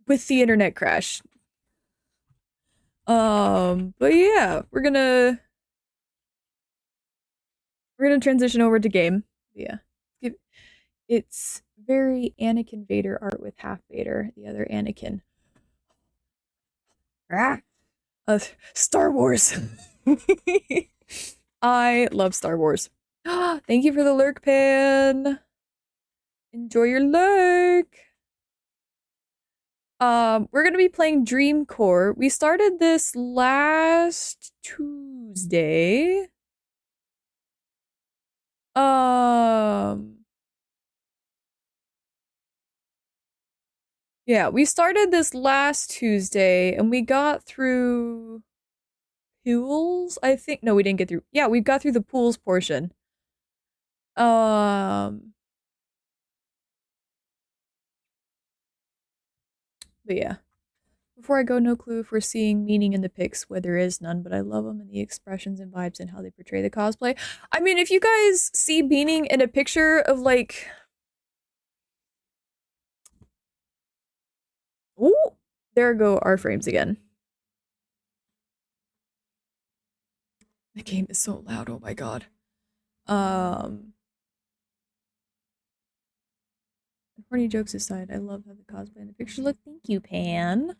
With the internet crash. But yeah, we're gonna transition over to game. Yeah. It's very Anakin Vader art with half Vader, the other Anakin. Star Wars. I love Star Wars. Thank you for the lurk, Pan. Enjoy your lurk. We're gonna be playing Dreamcore. We started this last Tuesday. Yeah, we started this last Tuesday and we got through pools, I think. No, we didn't get through. Yeah, we got through the pools portion. But yeah. Before I go, no clue if we're seeing meaning in the pics, where there is none, but I love them and the expressions and vibes and how they portray the cosplay. I mean, if you guys see meaning in a picture of like... Ooh, there go our frames again. The game is so loud, oh my god. Horny jokes aside, I love how the cosplay and the pictures look. Thank you, Pan.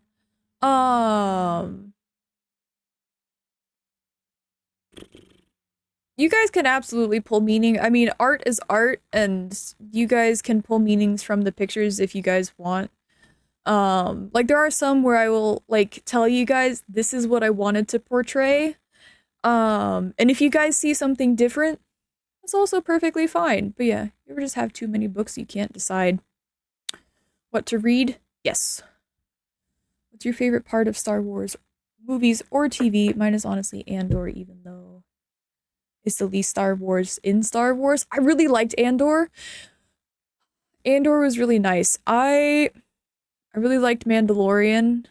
You guys can absolutely pull meaning. I mean, art is art, and you guys can pull meanings from the pictures if you guys want. Like there are some where I will like tell you guys this is what I wanted to portray. And if you guys see something different, that's also perfectly fine. But yeah, you ever just have too many books you can't decide what to read? Yes. What's your favorite part of Star Wars movies or TV? Mine is honestly Andor, even though it's the least Star Wars in Star Wars. I really liked Andor. Andor was really nice. I really liked Mandalorian.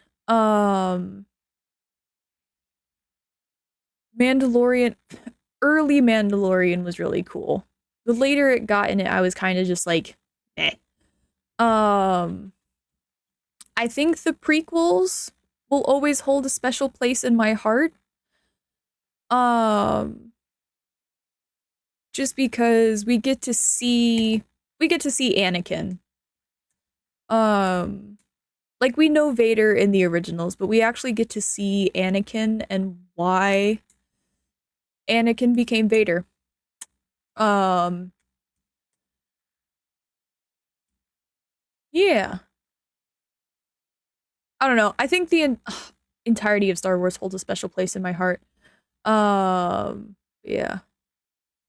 Mandalorian, early Mandalorian was really cool. The later it got in it, I was kind of just like, eh. I think the prequels will always hold a special place in my heart. Just because we get to see Anakin. Like, we know Vader in the originals, but we actually get to see Anakin and why Anakin became Vader. Um, yeah. I don't know. I think the entirety of Star Wars holds a special place in my heart. Yeah.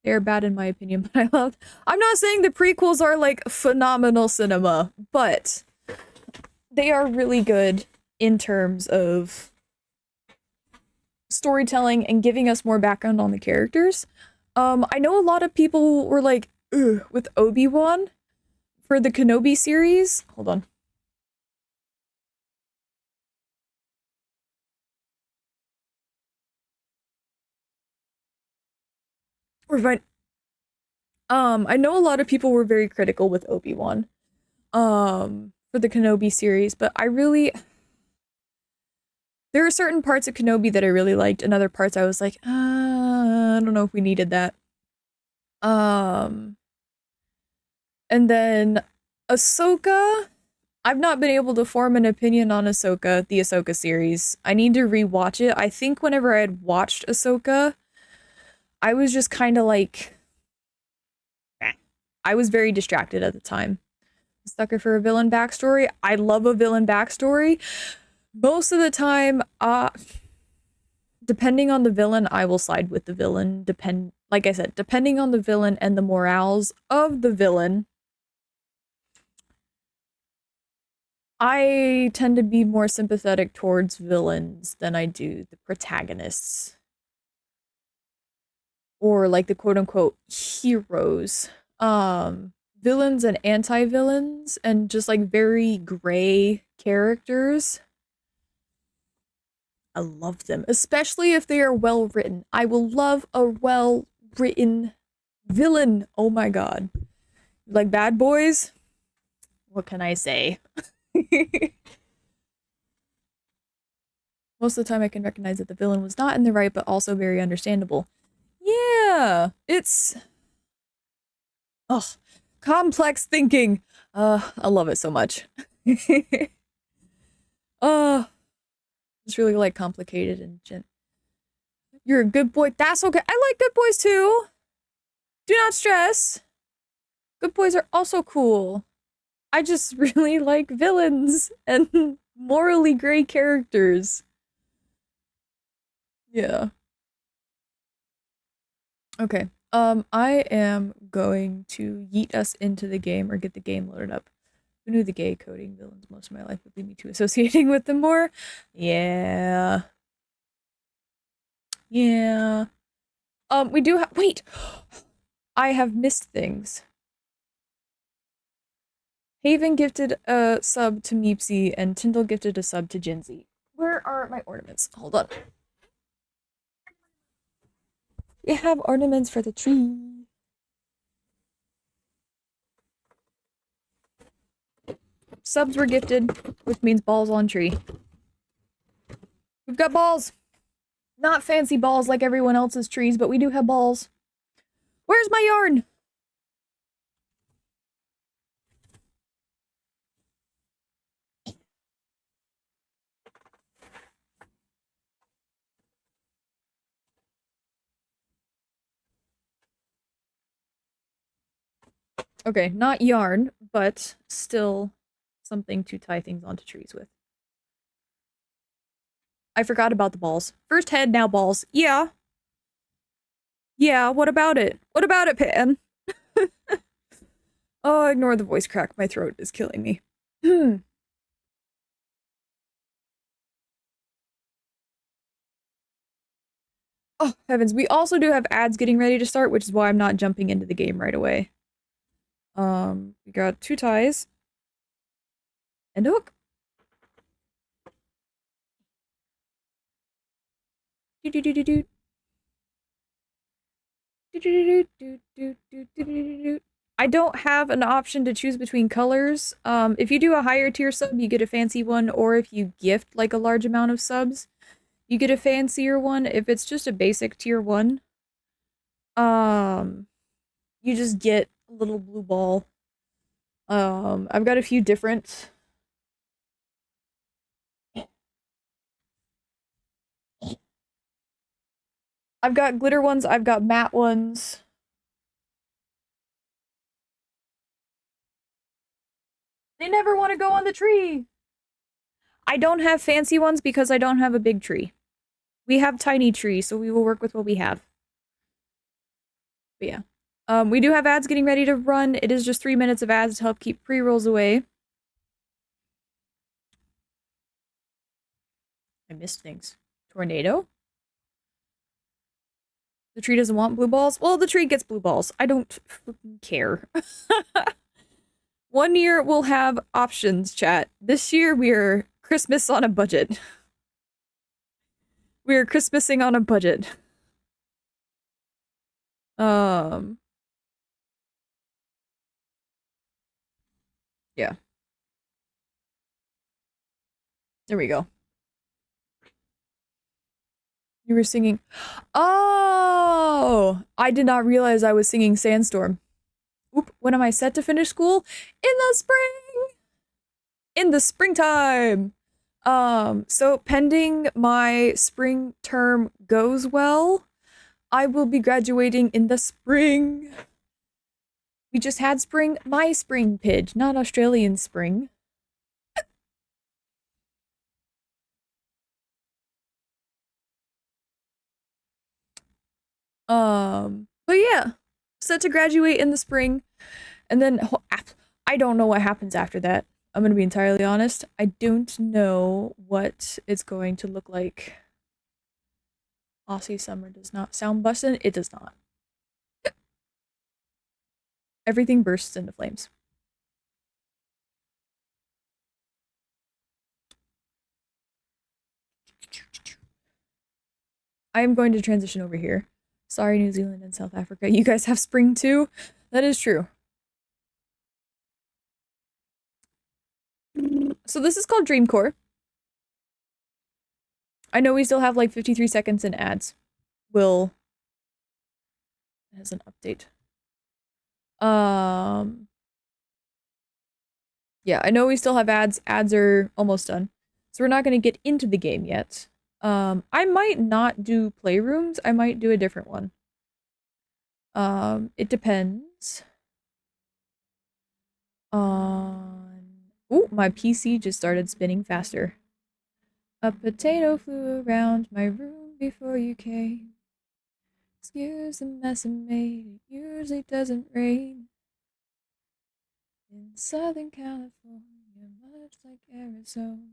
They're bad in my opinion, but I love. I'm not saying the prequels are like phenomenal cinema, but they are really good in terms of storytelling and giving us more background on the characters. I know a lot of people were like, ugh, with Obi-Wan for the Kenobi series. Hold on. We're fine. I know a lot of people were very critical with Obi-Wan, for the Kenobi series, but I really, there are certain parts of Kenobi that I really liked, and other parts I was like, I don't know if we needed that. Um, and then Ahsoka, I've not been able to form an opinion on Ahsoka, the Ahsoka series. I need to rewatch it. I think whenever I had watched Ahsoka, I was just kind of like, I was very distracted at the time. Sucker for a villain backstory. I love a villain backstory. Most of the time, depending on the villain, I will side with the villain. Like I said, depending on the villain and the morals of the villain, I tend to be more sympathetic towards villains than I do the protagonists. Or like the quote unquote heroes. Villains and anti-villains and just like very gray characters. I love them, especially if they are well written. I will love a well written villain. Oh my god. Like Bad Boys? What can I say? Most of the time I can recognize that the villain was not in the right, but also very understandable. Yeah, it's complex thinking. I love it so much. It's really like complicated and you're a good boy. That's okay. I like good boys too. Do not stress. Good boys are also cool. I just really like villains and morally gray characters. Yeah. Okay. I am going to yeet us into the game or get the game loaded up. Who knew the gay coding villains most of my life would lead me to associating with them more? Yeah. Yeah. We do have. Wait! I have missed things. Haven gifted a sub to Meepsy, and Tyndall gifted a sub to Jinsey. Where are my ornaments? Hold on. We have ornaments for the tree. Subs were gifted, which means balls on tree. We've got balls. Not fancy balls like everyone else's trees, but we do have balls. Where's my yarn? Okay, not yarn, but still something to tie things onto trees with. I forgot about the balls. First head, now balls. Yeah. Yeah, what about it? What about it, Pan? Oh, ignore the voice crack. My throat is killing me. Oh, heavens. We also do have ads getting ready to start, which is why I'm not jumping into the game right away. We got 2 ties. And a hook. I don't have an option to choose between colors. If you do a higher tier sub, you get a fancy one, or if you gift like a large amount of subs, you get a fancier one. If it's just a basic tier 1, you just get a little blue ball. I've got a few different I've got glitter ones, I've got matte ones. They never want to go on the tree. I don't have fancy ones because I don't have a big tree. We have tiny trees, so we will work with what we have. But yeah. We do have ads getting ready to run. It is just 3 minutes of ads to help keep pre-rolls away. I missed things. Tornado? The tree doesn't want blue balls? Well, the tree gets blue balls. I don't care. 1 year we'll have options, chat. This year we're Christmas on a budget. We're Christmasing on a budget. Yeah. There we go. You were singing. Oh! I did not realize I was singing Sandstorm. Oop, when am I set to finish school? In the spring! In the springtime! So pending my spring term goes well, I will be graduating in the spring. We just had spring, my spring, Pidge, not Australian spring. But yeah, set to graduate in the spring, and then I don't know what happens after that. I'm gonna be entirely honest. I don't know what it's going to look like. Aussie summer does not sound bussin'. It does not. Everything bursts into flames. I am going to transition over here. Sorry, New Zealand and South Africa. You guys have spring too? That is true. So this is called Dreamcore. I know we still have like 53 seconds in ads. Will has an update. Yeah, I know we still have ads. Ads are almost done. So we're not going to get into the game yet. I might not do playrooms. I might do a different one. It depends on... Ooh, my PC just started spinning faster. A potato flew around my room before you came. Excuse the mess I made. It usually doesn't rain in Southern California, much like Arizona.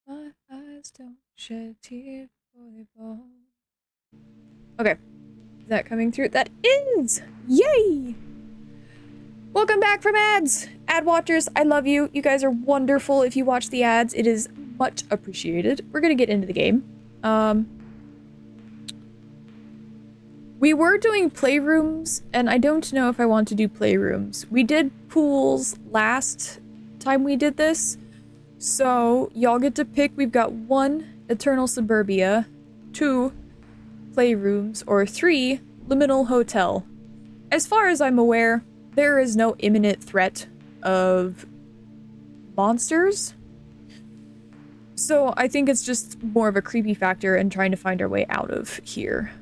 My eyes don't shed tears before they fall. Okay. Is that coming through? That is! Yay! Welcome back from ads! Ad watchers, I love you. You guys are wonderful. If you watch the ads, it is much appreciated. We're gonna get into the game. We were doing playrooms, and I don't know if I want to do playrooms. We did pools last time we did this, so y'all get to pick. We've got 1 Eternal Suburbia, 2 playrooms, or 3 Liminal Hotel. As far as I'm aware, there is no imminent threat of monsters, so I think it's just more of a creepy factor and trying to find our way out of here.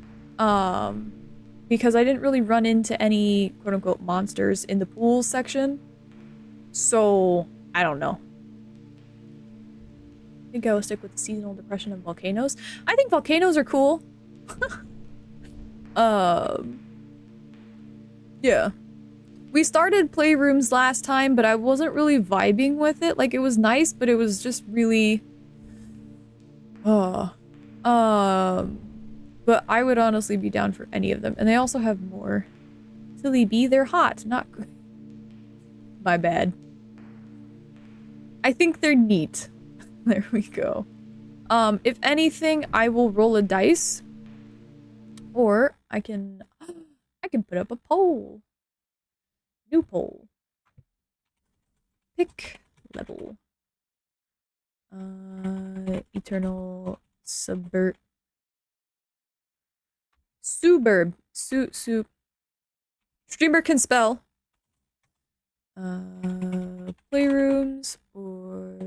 Because I didn't really run into any quote-unquote monsters in the pool section. So, I don't know. I think I will stick with the seasonal depression of volcanoes. I think volcanoes are cool. Yeah. We started playrooms last time, but I wasn't really vibing with it. Like, it was nice, but it was just really... But I would honestly be down for any of them. And they also have more. Silly bee, they're hot, not good. My bad. I think they're neat. There we go. If anything, I will roll a dice. Or I can put up a poll. New poll. Pick level. Eternal Suburb. Streamer can spell. Playrooms or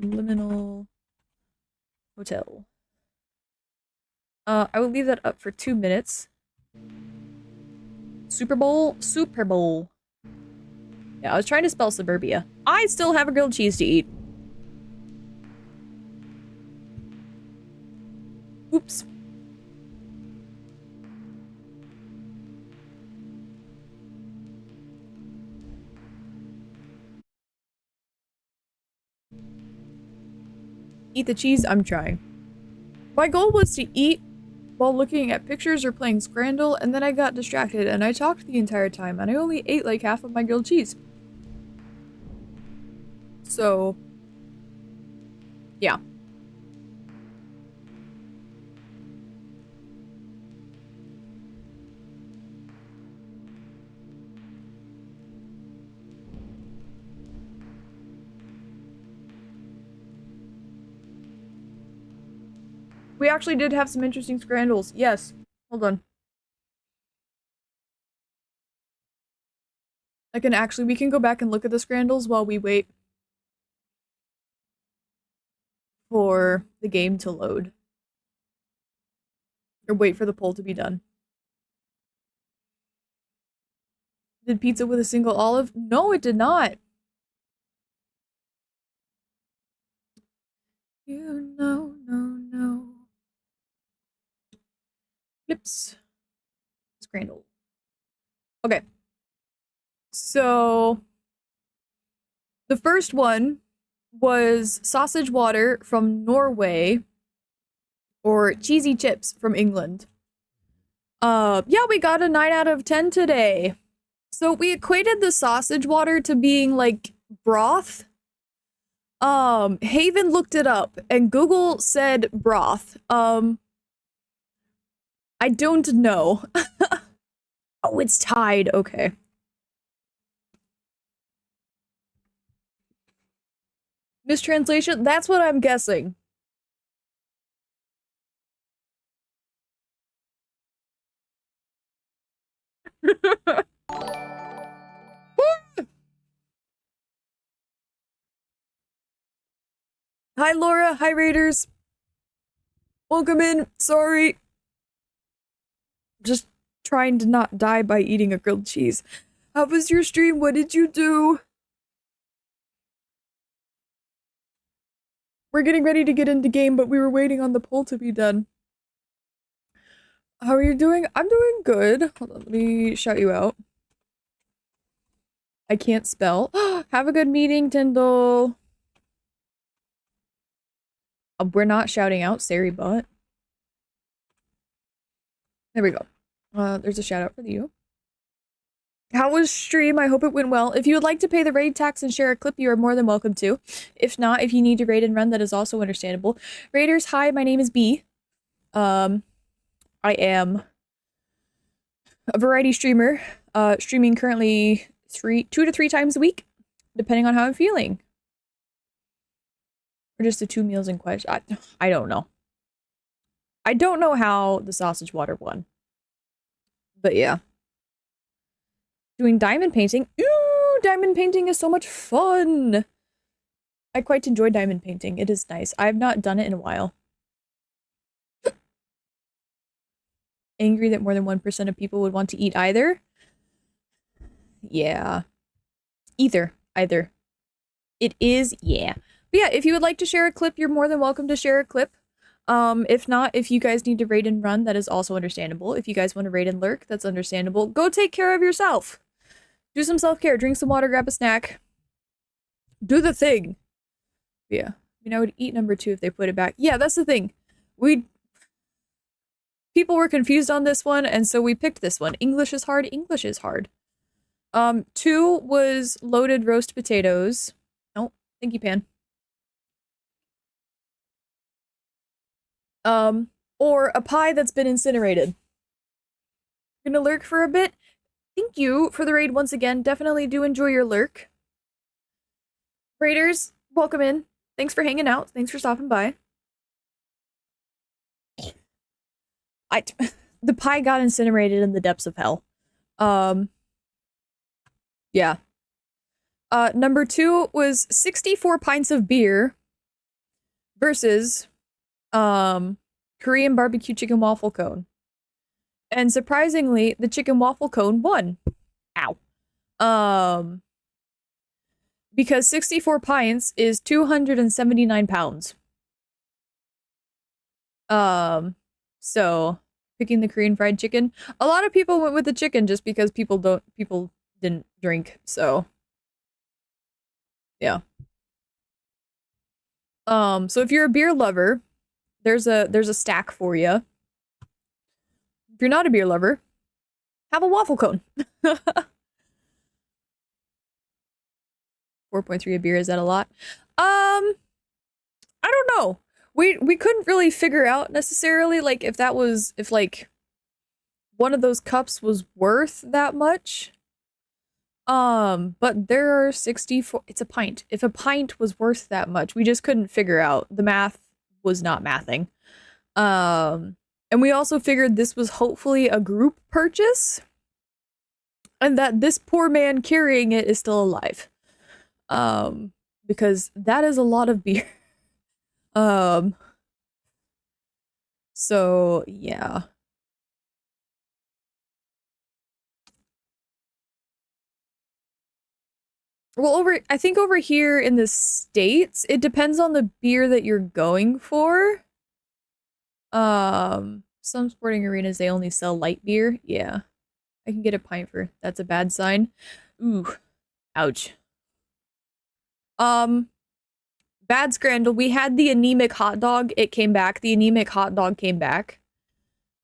Liminal Hotel. I will leave that up for 2 minutes. Super Bowl? Super Bowl. Yeah, I was trying to spell suburbia. I still have a grilled cheese to eat. Oops. Eat the cheese? I'm trying. My goal was to eat while looking at pictures or playing Scrandle, and then I got distracted and I talked the entire time, and I only ate like half of my grilled cheese. So, yeah. We actually did have some interesting Scrandles. Yes. Hold on. We can go back and look at the Scrandles while we wait for the game to load. Or wait for the poll to be done. Did pizza with a single olive? No, it did not. You know, no. Flips. Scrandle. Okay. So, the first one was sausage water from Norway or cheesy chips from England. Yeah, we got a 9 out of 10 today. So we equated the sausage water to being like broth. Haven looked it up and Google said broth. I don't know. Oh, it's tied. Okay. Mistranslation? That's what I'm guessing. Hi, Laura. Hi, Raiders. Welcome in. Sorry. Just trying to not die by eating a grilled cheese. How was your stream? What did you do? We're getting ready to get into game, but we were waiting on the poll to be done. How are you doing? I'm doing good. Hold on, let me shout you out. I can't spell. Have a good meeting, Tyndall. We're not shouting out Sari Butt. There we go. There's a shout out for you. How was stream? I hope it went well. If you would like to pay the raid tax and share a clip, you are more than welcome to. If not, if you need to raid and run, that is also understandable. Raiders, hi, my name is B. I am a variety streamer, streaming currently 2 to 3 times a week, depending on how I'm feeling. Or just the 2 meals in question. I don't know. I don't know how the sausage water won. But yeah. Doing diamond painting. Ooh, diamond painting is so much fun. I quite enjoy diamond painting. It is nice. I've not done it in a while. Angry that more than 1% of people would want to eat either? Yeah. Either. It is, yeah. But yeah, if you would like to share a clip, you're more than welcome to share a clip. If not, if you guys need to raid and run, that is also understandable. If you guys want to raid and lurk, that's understandable. Go take care of yourself. Do some self-care, drink some water, grab a snack. Do the thing. Yeah. I mean, I would eat number 2 if they put it back. Yeah, that's the thing. People were confused on this one, and so we picked this one. English is hard. 2 was loaded roast potatoes. Oh, thank you, Pan. Or a pie that's been incinerated. Gonna lurk for a bit. Thank you for the raid once again. Definitely do enjoy your lurk. Raiders, welcome in. Thanks for hanging out. Thanks for stopping by. The pie got incinerated in the depths of hell. Yeah. Number 2 was 64 pints of beer versus Korean barbecue chicken waffle cone. And surprisingly, the chicken waffle cone won. Ow. Because 64 pints is 279 pounds. So picking the Korean fried chicken. A lot of people went with the chicken just because people didn't drink, so yeah. So if you're a beer lover, there's a stack for you. If you're not a beer lover, have a waffle cone. 4.3 a beer, is that a lot? I don't know. We couldn't really figure out necessarily like if like one of those cups was worth that much. But there are 64, it's a pint. If a pint was worth that much, we just couldn't figure out. The math was not mathing. And we also figured this was hopefully a group purchase and that this poor man carrying it is still alive. Because that is a lot of beer. So yeah. Well, I think over here in the States, it depends on the beer that you're going for. Some sporting arenas, they only sell light beer. Yeah. I can get a pint for, that's a bad sign. Ooh. Ouch. Bad scrandal. We had the anemic hot dog. It came back. The anemic hot dog came back.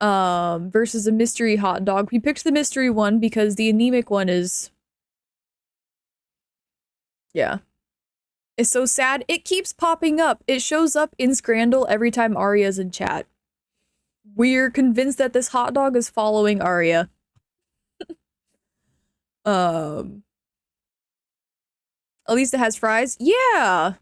Versus a mystery hot dog. We picked the mystery one because the anemic one is... Yeah. It's so sad. It keeps popping up. It shows up in Scrandal every time Arya's in chat. We're convinced that this hot dog is following Arya. At least it has fries. Yeah.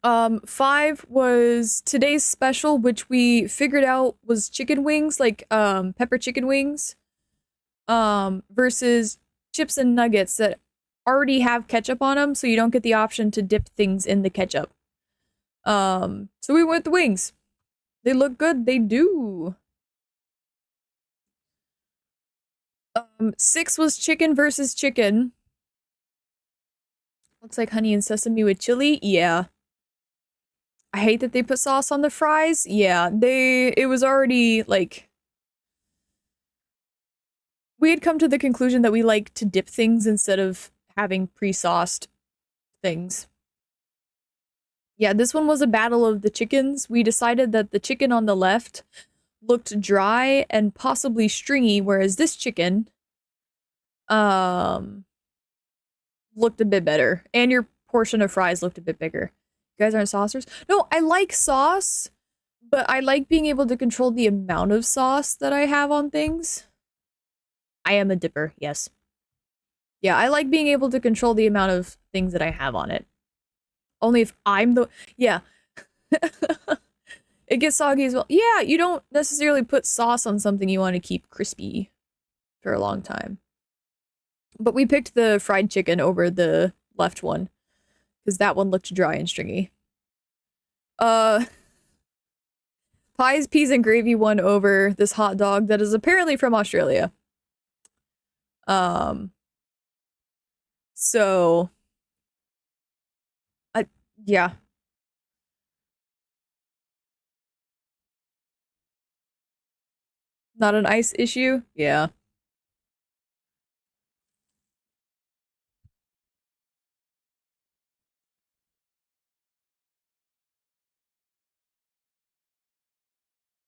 5 was today's special, which we figured out was chicken wings, like pepper chicken wings. Versus chips and nuggets that already have ketchup on them, so you don't get the option to dip things in the ketchup. So we went with the wings. They look good, they do. 6 was chicken versus chicken. Looks like honey and sesame with chili. Yeah. I hate that they put sauce on the fries. Yeah, it was already like we had come to the conclusion that we like to dip things instead of having pre-sauced things. Yeah, this one was a battle of the chickens. We decided that the chicken on the left looked dry and possibly stringy, whereas this chicken looked a bit better. And your portion of fries looked a bit bigger. You guys aren't saucers? No, I like sauce, but I like being able to control the amount of sauce that I have on things. I am a dipper, yes. Yeah, I like being able to control the amount of things that I have on it. Only if I'm the... Yeah. It gets soggy as well. Yeah, you don't necessarily put sauce on something you want to keep crispy for a long time. But we picked the fried chicken over the left one, because that one looked dry and stringy. Pies, peas, and gravy won over this hot dog that is apparently from Australia. So... yeah. Not an ice issue? Yeah.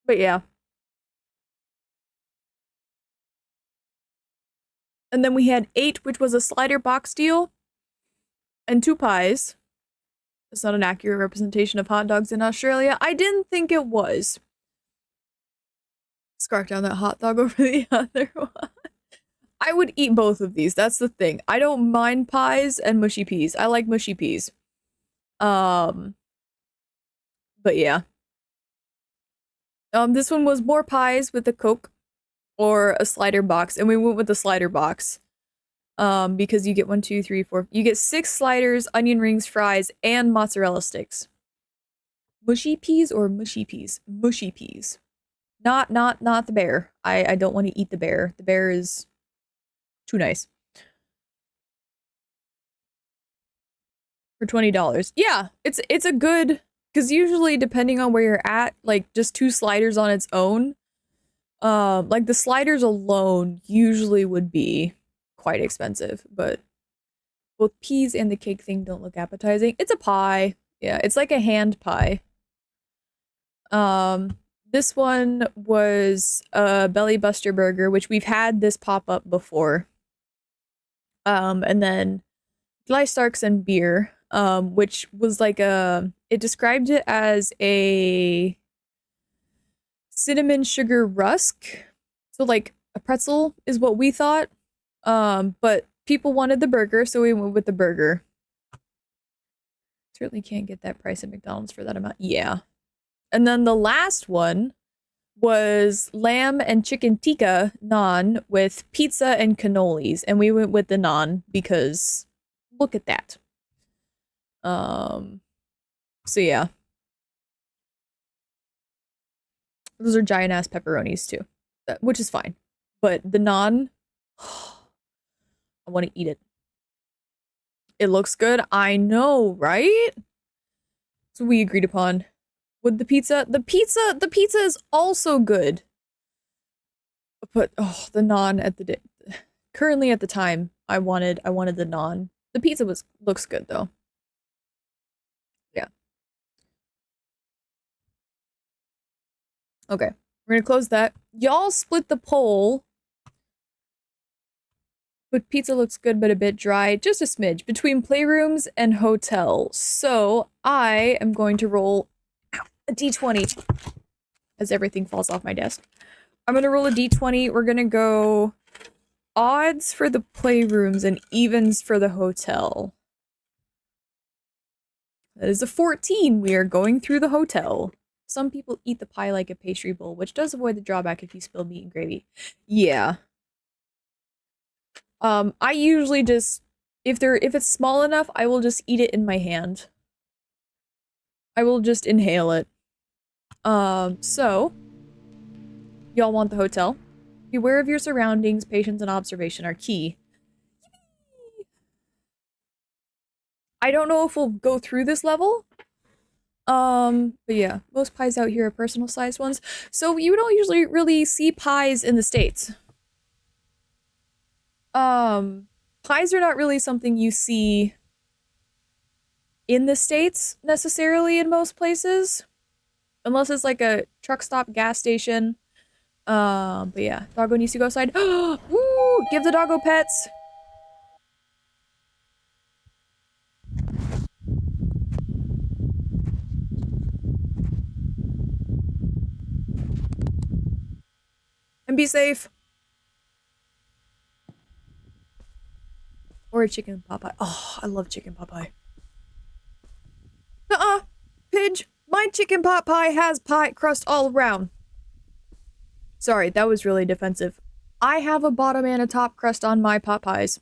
But yeah. And then we had 8, which was a slider box deal, and 2 pies. It's not an accurate representation of hot dogs in Australia. I didn't think it was. Scarf down that hot dog over the other one. I would eat both of these. That's the thing. I don't mind pies and mushy peas. I like mushy peas. But yeah. This one was more pies with a Coke or a slider box, and we went with the slider box. Because you get 1, 2, 3, 4. You get 6 sliders, onion rings, fries, and mozzarella sticks. Mushy peas or mushy peas? Mushy peas. Not the bear. I don't want to eat the bear. The bear is too nice. For $20. Yeah, it's a good, because usually depending on where you're at, like just 2 sliders on its own, like the sliders alone usually would be quite expensive, but both peas and the cake thing don't look appetizing. It's a pie. Yeah, it's like a hand pie. This one was a Belly Buster burger, which we've had this pop up before. And then Gleistarks and beer, which was like it described it as a cinnamon sugar rusk. So like a pretzel is what we thought. But people wanted the burger, so we went with the burger. Certainly can't get that price at McDonald's for that amount. Yeah. And then the last one was lamb and chicken tikka naan with pizza and cannolis, and we went with the naan because look at that. So yeah. Those are giant ass pepperonis too, which is fine. But the naan, I want to eat it. It looks good. I know, right? So we agreed upon. With the pizza is also good. But oh, the naan at the currently at the time, I wanted the naan. The pizza looks good though. Yeah. Okay. We're gonna close that. Y'all split the poll. But pizza looks good, but a bit dry. Just a smidge. Between playrooms and hotel. So I am going to roll a d20 as everything falls off my desk. I'm gonna roll a d20. We're gonna go odds for the playrooms and evens for the hotel. That is a 14. We are going through the hotel. Some people eat the pie like a pastry bowl, which does avoid the drawback if you spill meat and gravy. Yeah. I usually just, if it's small enough, I will just eat it in my hand. I will just inhale it. So y'all want the hotel? Beware of your surroundings, patience and observation are key. I don't know if we'll go through this level. But yeah, most pies out here are personal sized ones. So you don't usually really see pies in the States. Pies are not really something you see in the States necessarily in most places. Unless it's like a truck stop, gas station. But yeah, doggo needs to go outside. Woo! Give the doggo pets. And be safe. Or a chicken pot pie. Oh, I love chicken pot pie. Pidge, my chicken pot pie has pie crust all around. Sorry, that was really defensive. I have a bottom and a top crust on my pot pies.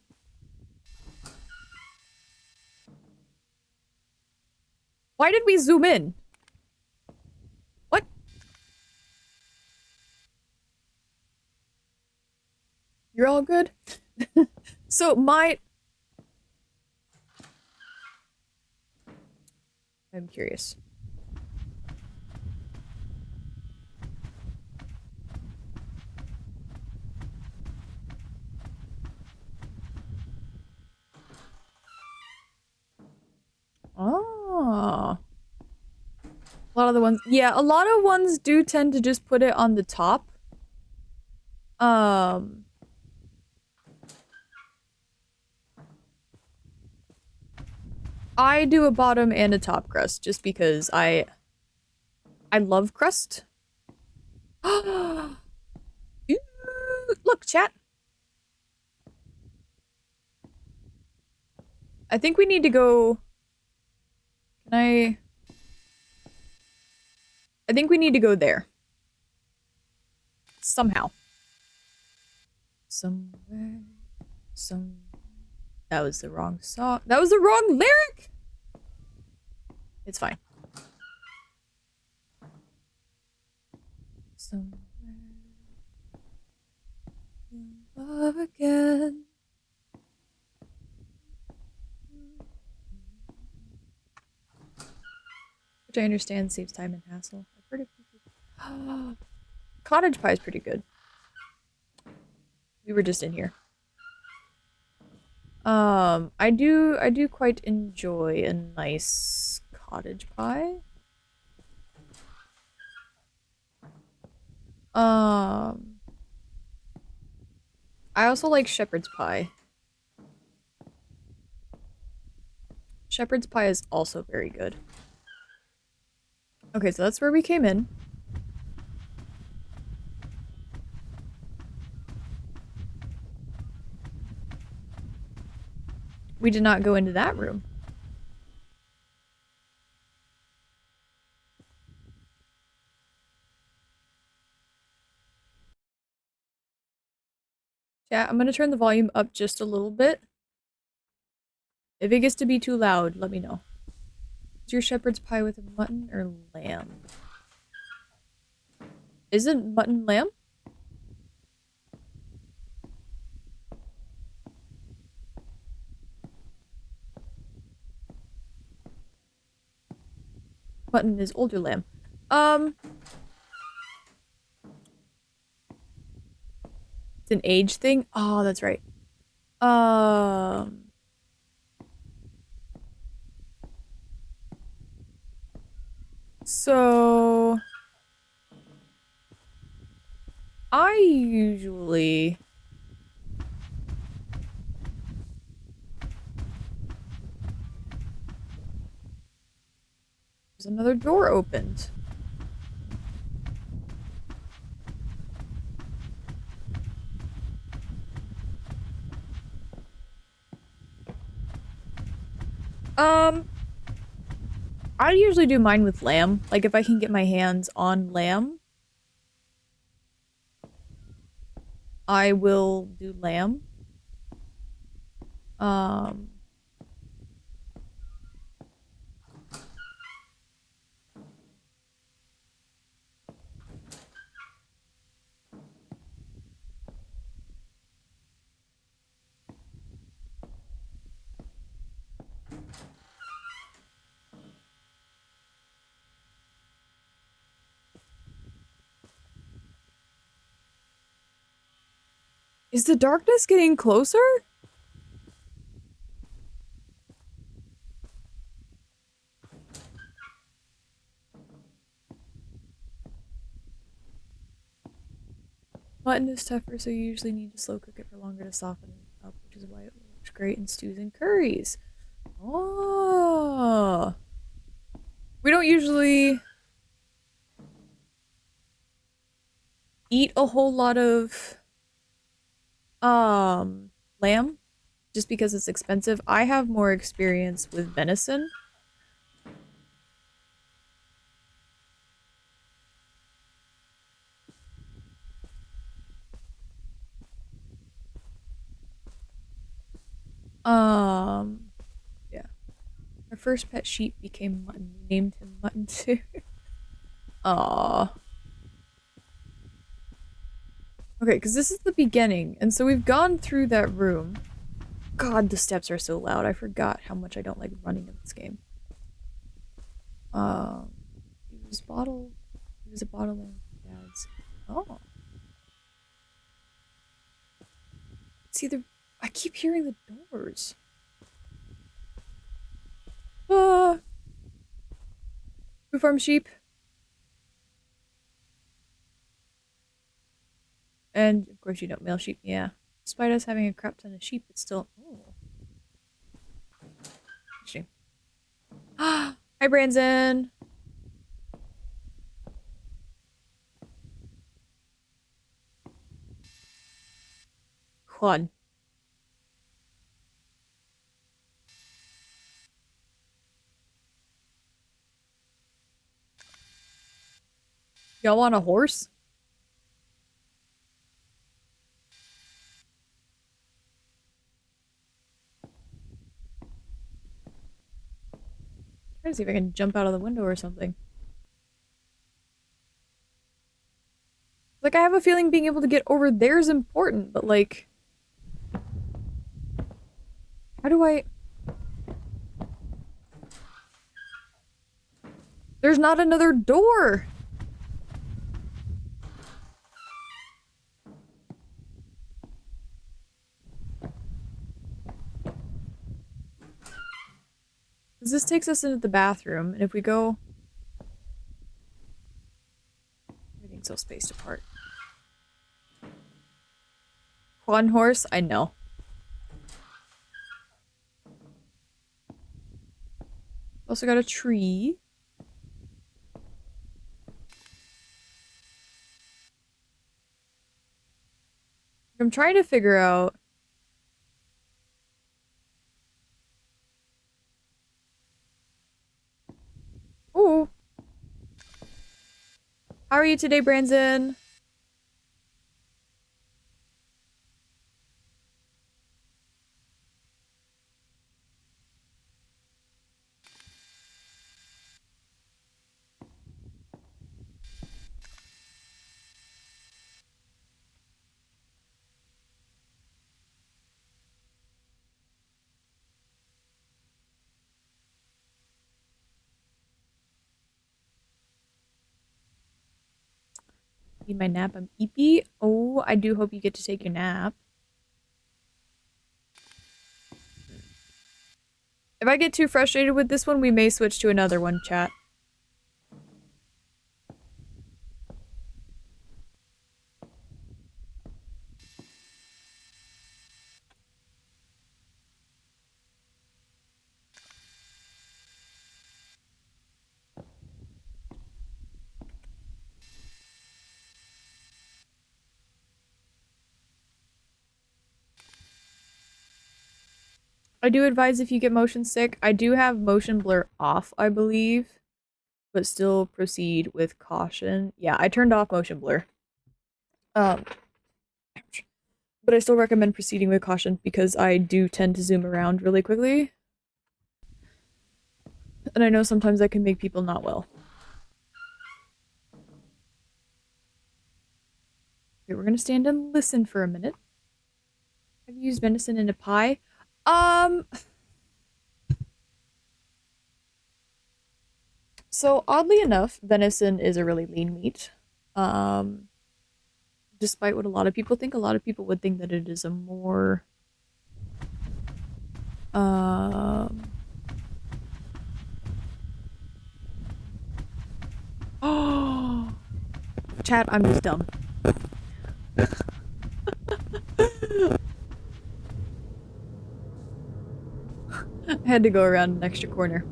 Why did we zoom in? What? You're all good? So I'm curious. Oh. A lot of the ones, yeah, a lot of ones do tend to just put it on the top. I do a bottom and a top crust just because I love crust. Look, chat. I think we need to go. I think we need to go there. Somehow. Somewhere. That was the wrong song. That was the wrong lyric! It's fine. Somewhere in love again. Which I understand saves time and hassle. I've heard of people. Cottage pie is pretty good. We were just in here. I do quite enjoy a nice cottage pie. I also like shepherd's pie. Shepherd's pie is also very good. Okay, so that's where we came in. We did not go into that room. Yeah, I'm gonna turn the volume up just a little bit. If it gets to be too loud, let me know. Is your shepherd's pie with mutton or lamb? Isn't mutton lamb? Mutton is older lamb. It's an age thing? Oh, that's right. So I usually there's another door opened. I usually do mine with lamb. Like if I can get my hands on lamb, I will do lamb. Um Is the darkness getting closer? Mutton is tougher, so you usually need to slow cook it for longer to soften it up, which is why it works great in stews and curries. Oh. We don't usually eat a whole lot of lamb just because it's expensive. I have more experience with venison. Yeah. Our first pet sheep became Mutton. We named him Mutton too. Aww. Okay, because this is the beginning, and so we've gone through that room. God, the steps are so loud. I forgot how much I don't like running in this game. Use bottle. Use a bottle and dad's. Oh. See the. I keep hearing the doors. Ah. Who farms sheep? And of course you don't mail sheep. Yeah. Despite us having a crap ton of sheep, it's still. Oh. Interesting. Hi, Branson. Quad. Y'all want a horse? Trying to see if I can jump out of the window or something. Like, I have a feeling being able to get over there is important, but like... How do I... There's not another door! Because this takes us into the bathroom, and if we go... Everything's so spaced apart. One horse? I know. Also got a tree. I'm trying to figure out... Ooh. How are you today, Branson? Need my nap. I'm eepy. Oh, I do hope you get to take your nap. If I get too frustrated with this one, we may switch to another one, chat. I do advise if you get motion sick, I do have motion blur off, I believe, but still proceed with caution. Yeah, I turned off motion blur. Ouch. But I still recommend proceeding with caution because I do tend to zoom around really quickly. And I know sometimes that can make people not well. Okay, we're gonna stand and listen for a minute. Have you used venison in a pie? So oddly enough, venison is a really lean meat. Despite what a lot of people think, a lot of people would think that it is a more oh, chat, I'm just dumb. I had to go around an extra corner.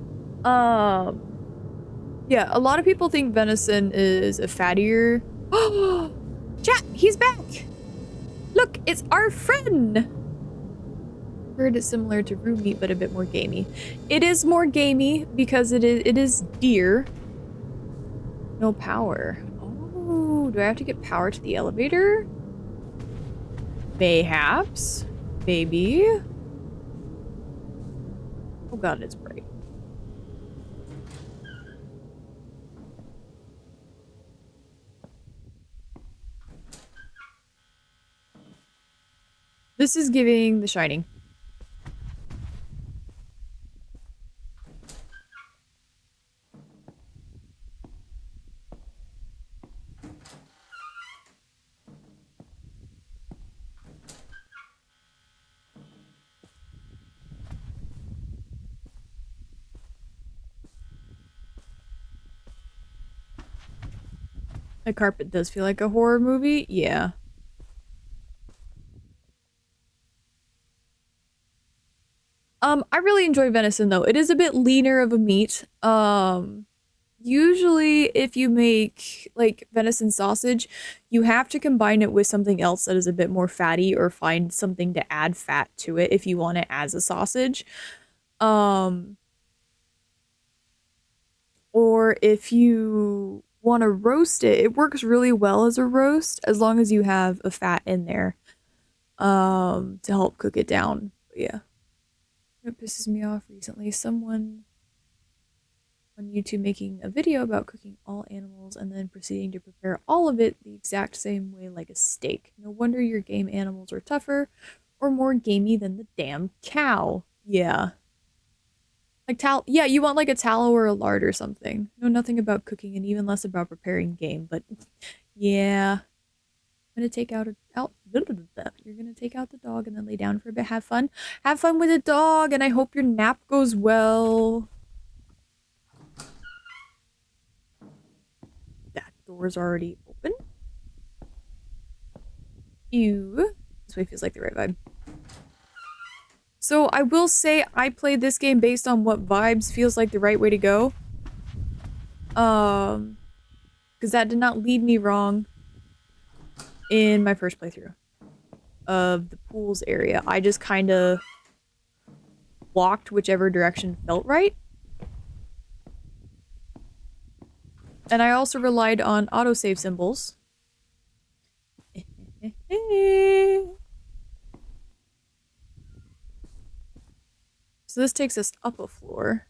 Yeah, a lot of people think venison is a fattier. Oh, chat, he's back. Look, it's our friend. Heard it's similar to room meat, but a bit more gamey. It is more gamey because it is deer. No power. Oh, do I have to get power to the elevator? Mayhaps. Maybe. Oh god, it's bright. This is giving The Shining. The carpet does feel like a horror movie. Yeah. I really enjoy venison though. It is a bit leaner of a meat. Usually if you make like venison sausage, you have to combine it with something else that is a bit more fatty or find something to add fat to it if you want it as a sausage. Or if you want to roast it, it works really well as a roast as long as you have a fat in there to help cook it down. But yeah. It pisses me off recently. Someone on YouTube making a video about cooking all animals and then proceeding to prepare all of it the exact same way like a steak. No wonder your game animals are tougher or more gamey than the damn cow. Yeah. Like yeah, you want like a tallow or a lard or something. Know nothing about cooking and even less about preparing game, but yeah. I'm gonna take you're gonna take out the dog and then lay down for a bit. Have fun. Have fun with the dog, and I hope your nap goes well. That door's already open. Ew. This way feels like the right vibe. So I will say I played this game based on what vibes feels like the right way to go. Because that did not lead me wrong in my first playthrough of the pools area. I just kind of walked whichever direction felt right. And I also relied on autosave symbols. So this takes us up a floor.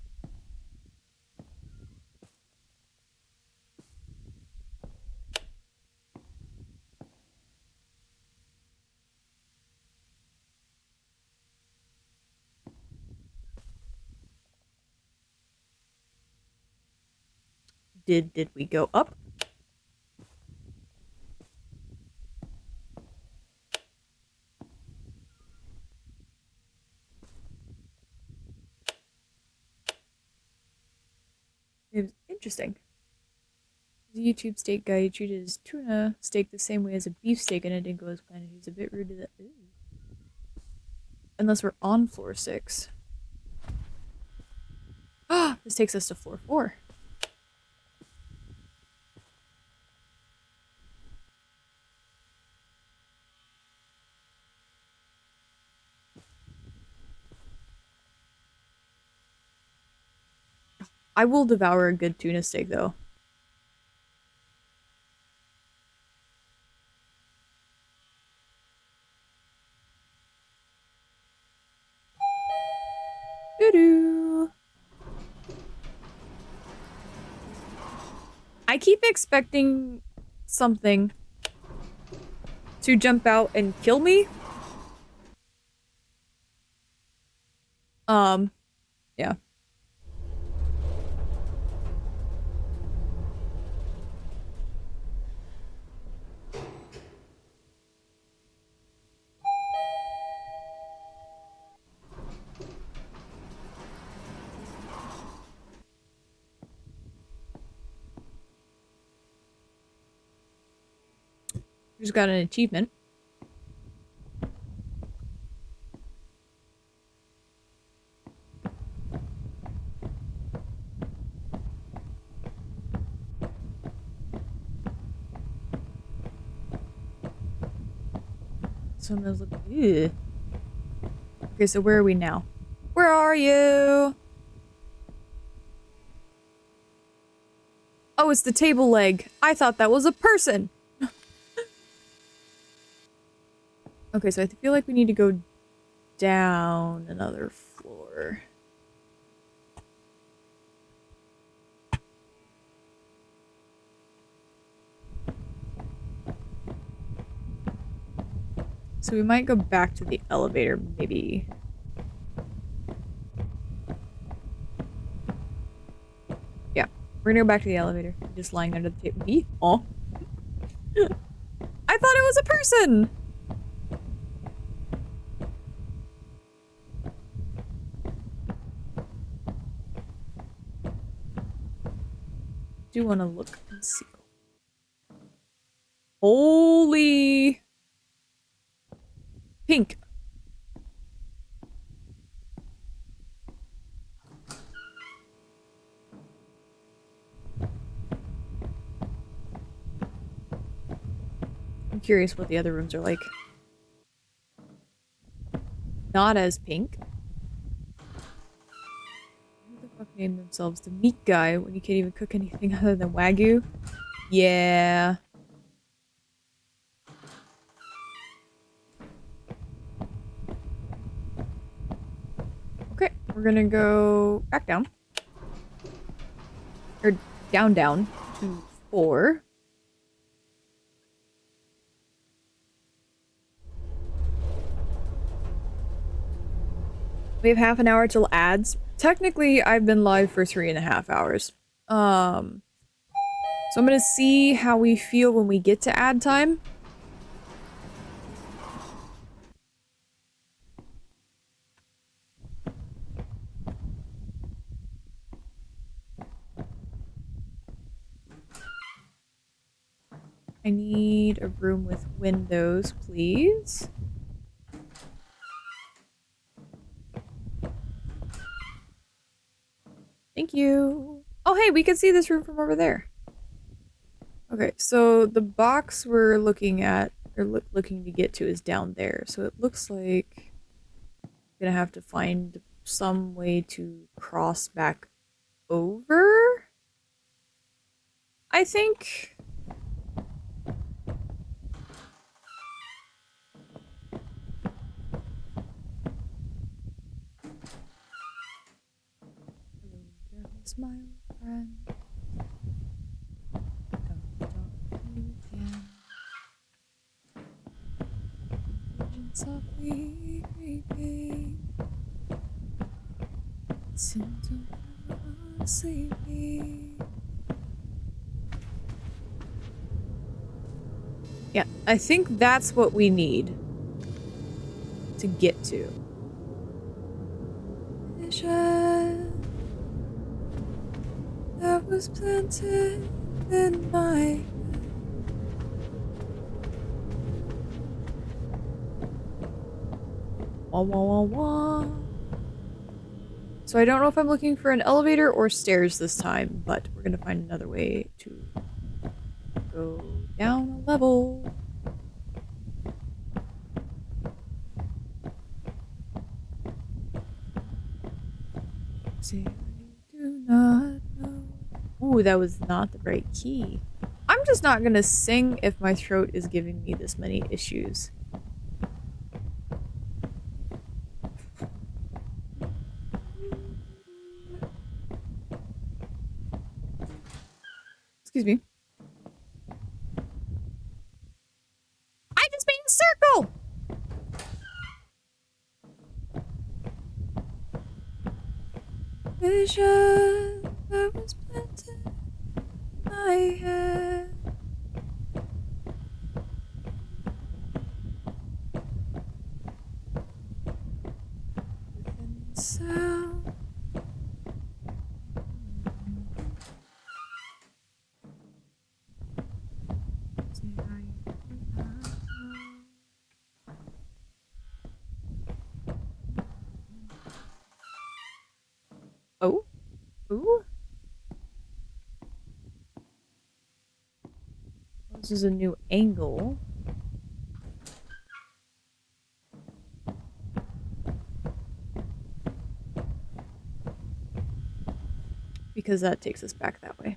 Did we go up? It was interesting. The YouTube steak guy treated his tuna steak the same way as a beef steak and it didn't go as planned. He was a bit rude to that. Ooh. Unless we're on floor 6. Ah, this takes us to floor 4. I will devour a good tuna steak, though. Doo-doo. I keep expecting something to jump out and kill me. Yeah. Just got an achievement. Someone's like, ew. Okay, so where are we now? Where are you? Oh, it's the table leg. I thought that was a person. Okay, so I feel like we need to go down another floor. So we might go back to the elevator, maybe. Yeah, we're gonna go back to the elevator. Just lying under the table. Oh. I thought it was a person! Do want to look and see. Holy pink. I'm curious what the other rooms are like. Not as pink. Who the fuck named themselves the meat guy when you can't even cook anything other than Wagyu? Yeah. Okay, we're gonna go back down. or down to 4. We have half an hour till ads. Technically, I've been live for 3.5 hours. So I'm gonna see how we feel when we get to ad time. I need a room with windows, please. Thank you. Oh, hey, we can see this room from over there. Okay, so the box we're looking at, or looking to get to, is down there. So it looks like I'm gonna have to find some way to cross back over, I think. Hello, darkness, my old friend. Come talk to you again. Vision softly creeping. Listen to my sleeping. Yeah, I think that's what we need to get to. Vision that was planted in my head. Wah, wah, wah, wah. So I don't know if I'm looking for an elevator or stairs this time, but we're gonna find another way to go down a level. Say I do not know. Ooh, that was not the right key. I'm just not gonna sing if my throat is giving me this many issues. Excuse me. I just made a circle! Vision that was planted in my head. Within the sound. Say I do not know. Oh? Ooh? This is a new angle. Because that takes us back that way.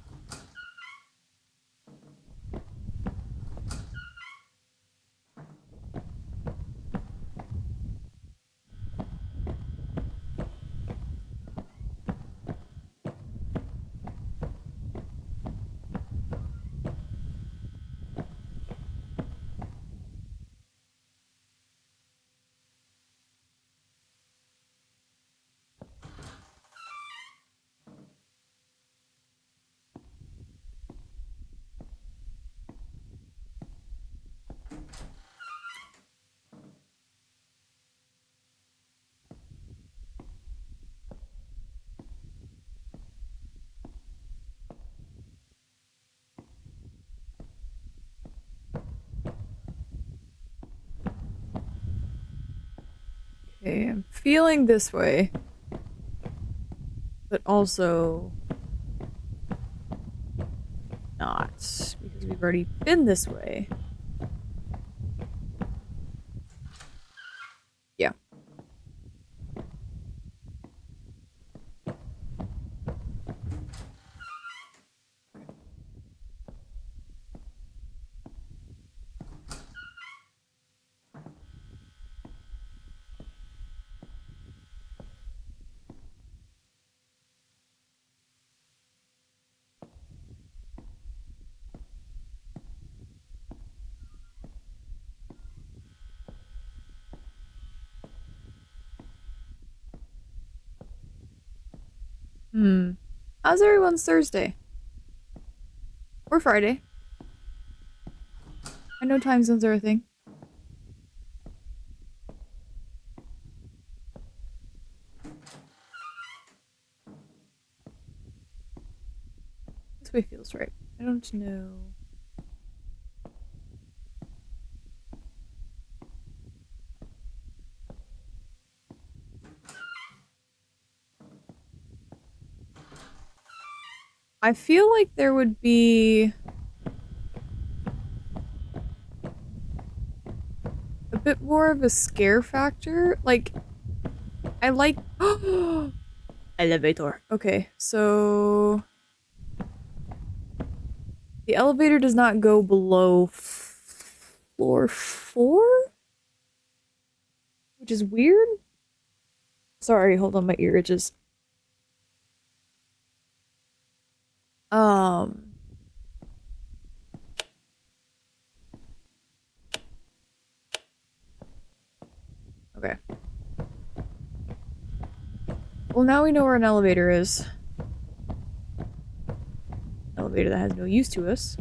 Okay, I'm feeling this way. But also not, because we've already been this way. Yeah. How's everyone's Thursday? Or Friday? I know time zones are a thing. This way feels right. I don't know. I feel like there would be a bit more of a scare factor. Like, I like elevator. Okay, so the elevator does not go below floor 4, which is weird. Sorry, hold on, my ear itches. Okay. Well, now we know where an elevator is. Elevator that has no use to us.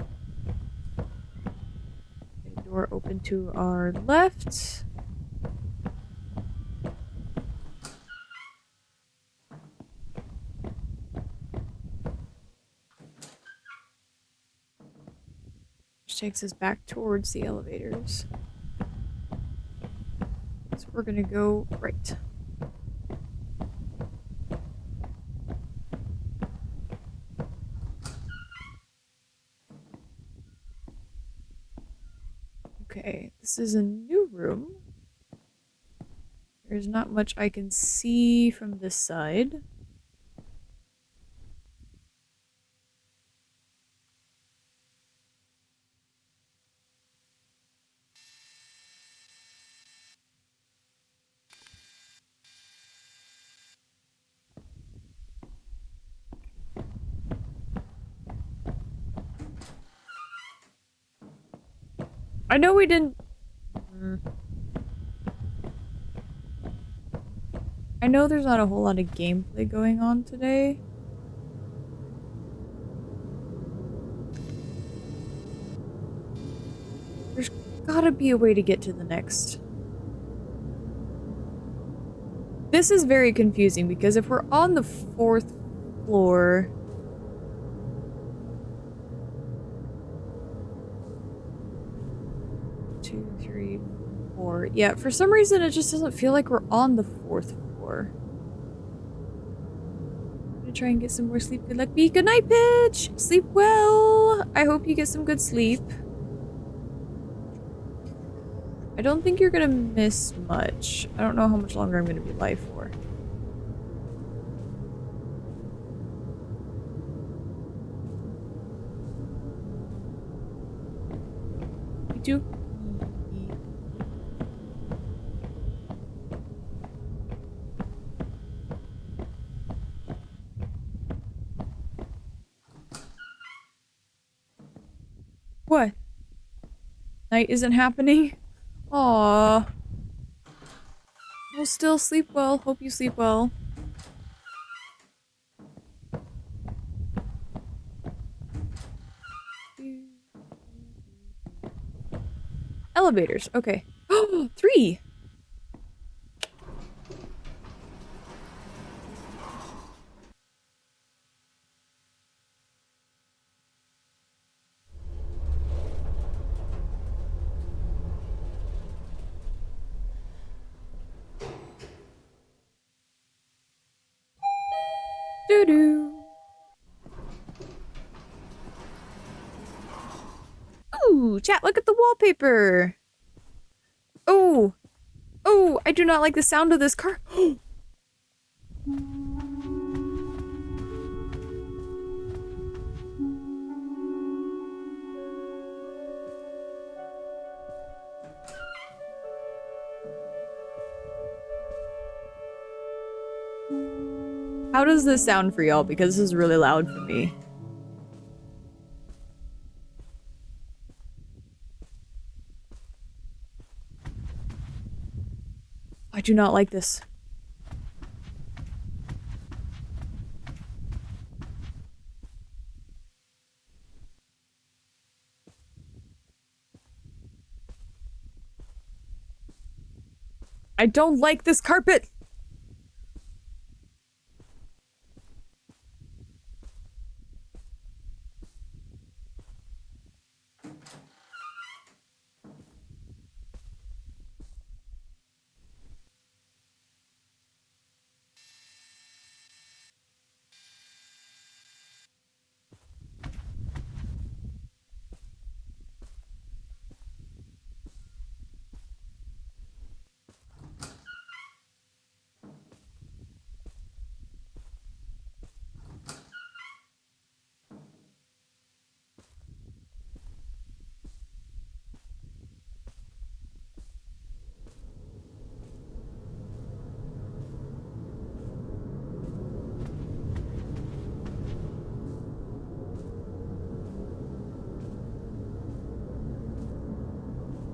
A door open to our left. Which takes us back towards the elevators. So we're gonna go right. Okay, this is a new room. There's not much I can see from this side. I know we didn't... I know there's not a whole lot of gameplay going on today. There's gotta be a way to get to the next. This is very confusing because if we're on the 4th floor... Two, three, four. Yeah, for some reason it just doesn't feel like we're on the 4th floor. I'm gonna try and get some more sleep. Good luck, be. Good night, bitch! Sleep well! I hope you get some good sleep. I don't think you're gonna miss much. I don't know how much longer I'm gonna be alive for. You do. What? Night isn't happening? Aww. Well, still sleep well. Hope you sleep well. Elevators. Okay. Oh, 3! Doo-doo. Ooh, chat, look at the wallpaper. Oh. Oh, I do not like the sound of this car. How does this sound for y'all? Because this is really loud for me. I do not like this. I don't like this carpet!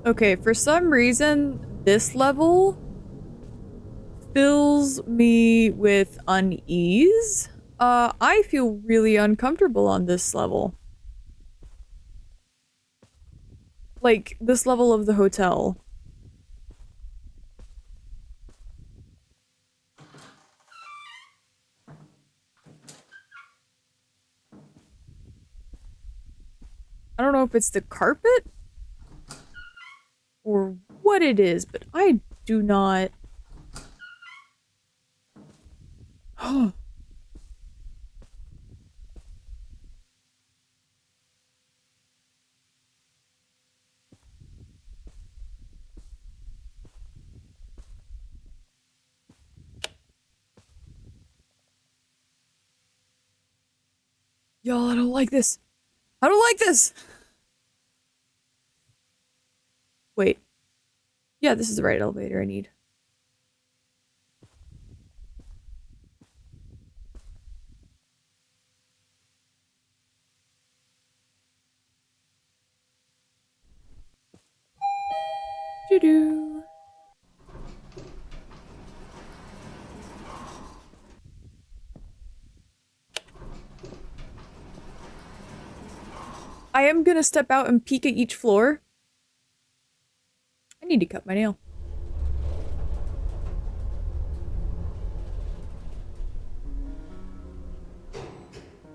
Okay, for some reason, this level fills me with unease. I feel really uncomfortable on this level. Like, this level of the hotel. I don't know if it's the carpet or what it is, but I do not. Y'all, I don't like this. I don't like this! Wait. Yeah, this is the right elevator I need. Doo-doo. I am gonna step out and peek at each floor. I need to cut my nail.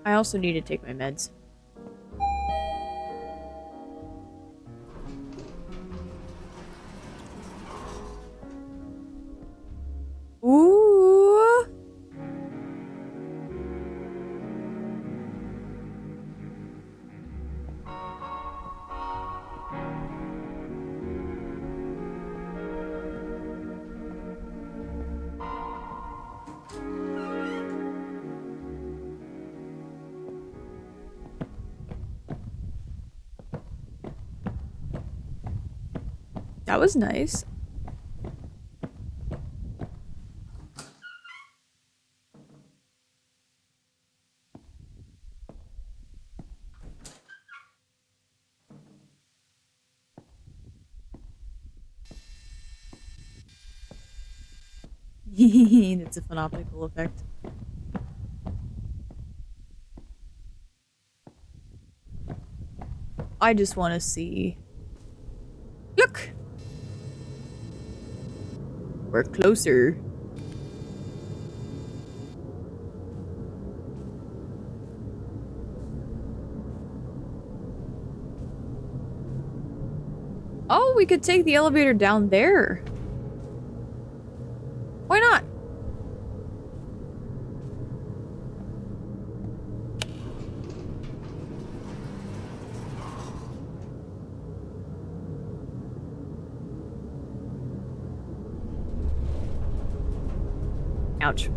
I also need to take my meds. Ooh. That was nice. It's a fun optical effect. I just want to see. Look! We're closer. Oh, we could take the elevator down there. Why not? Ouch.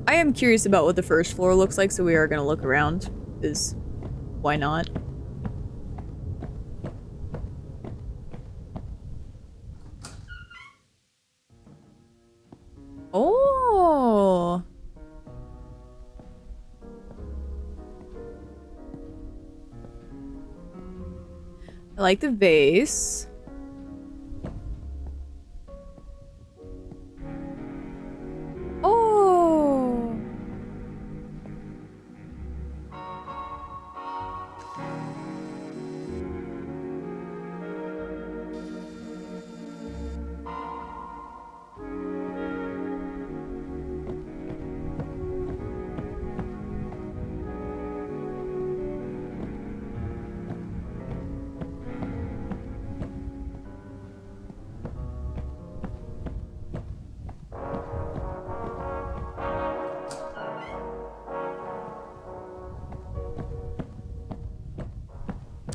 I am curious about what the first floor looks like, so we are gonna look around. Is Why not? Oh. I like the vase. Oh.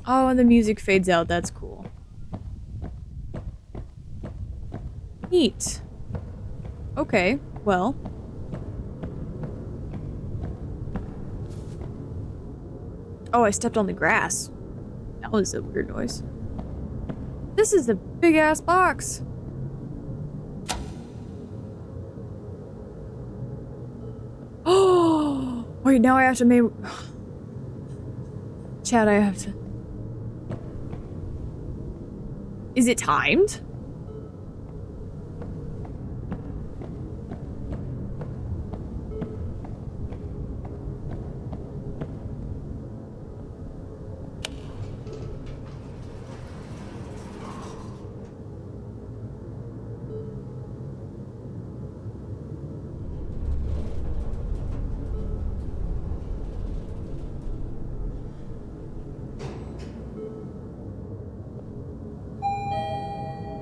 Oh, and the music fades out. That's cool. Neat. Okay, well. Oh, I stepped on the grass. That was a weird noise. This is a big-ass box. Oh, wait, now I have to make... Chad, I have to... Is it timed?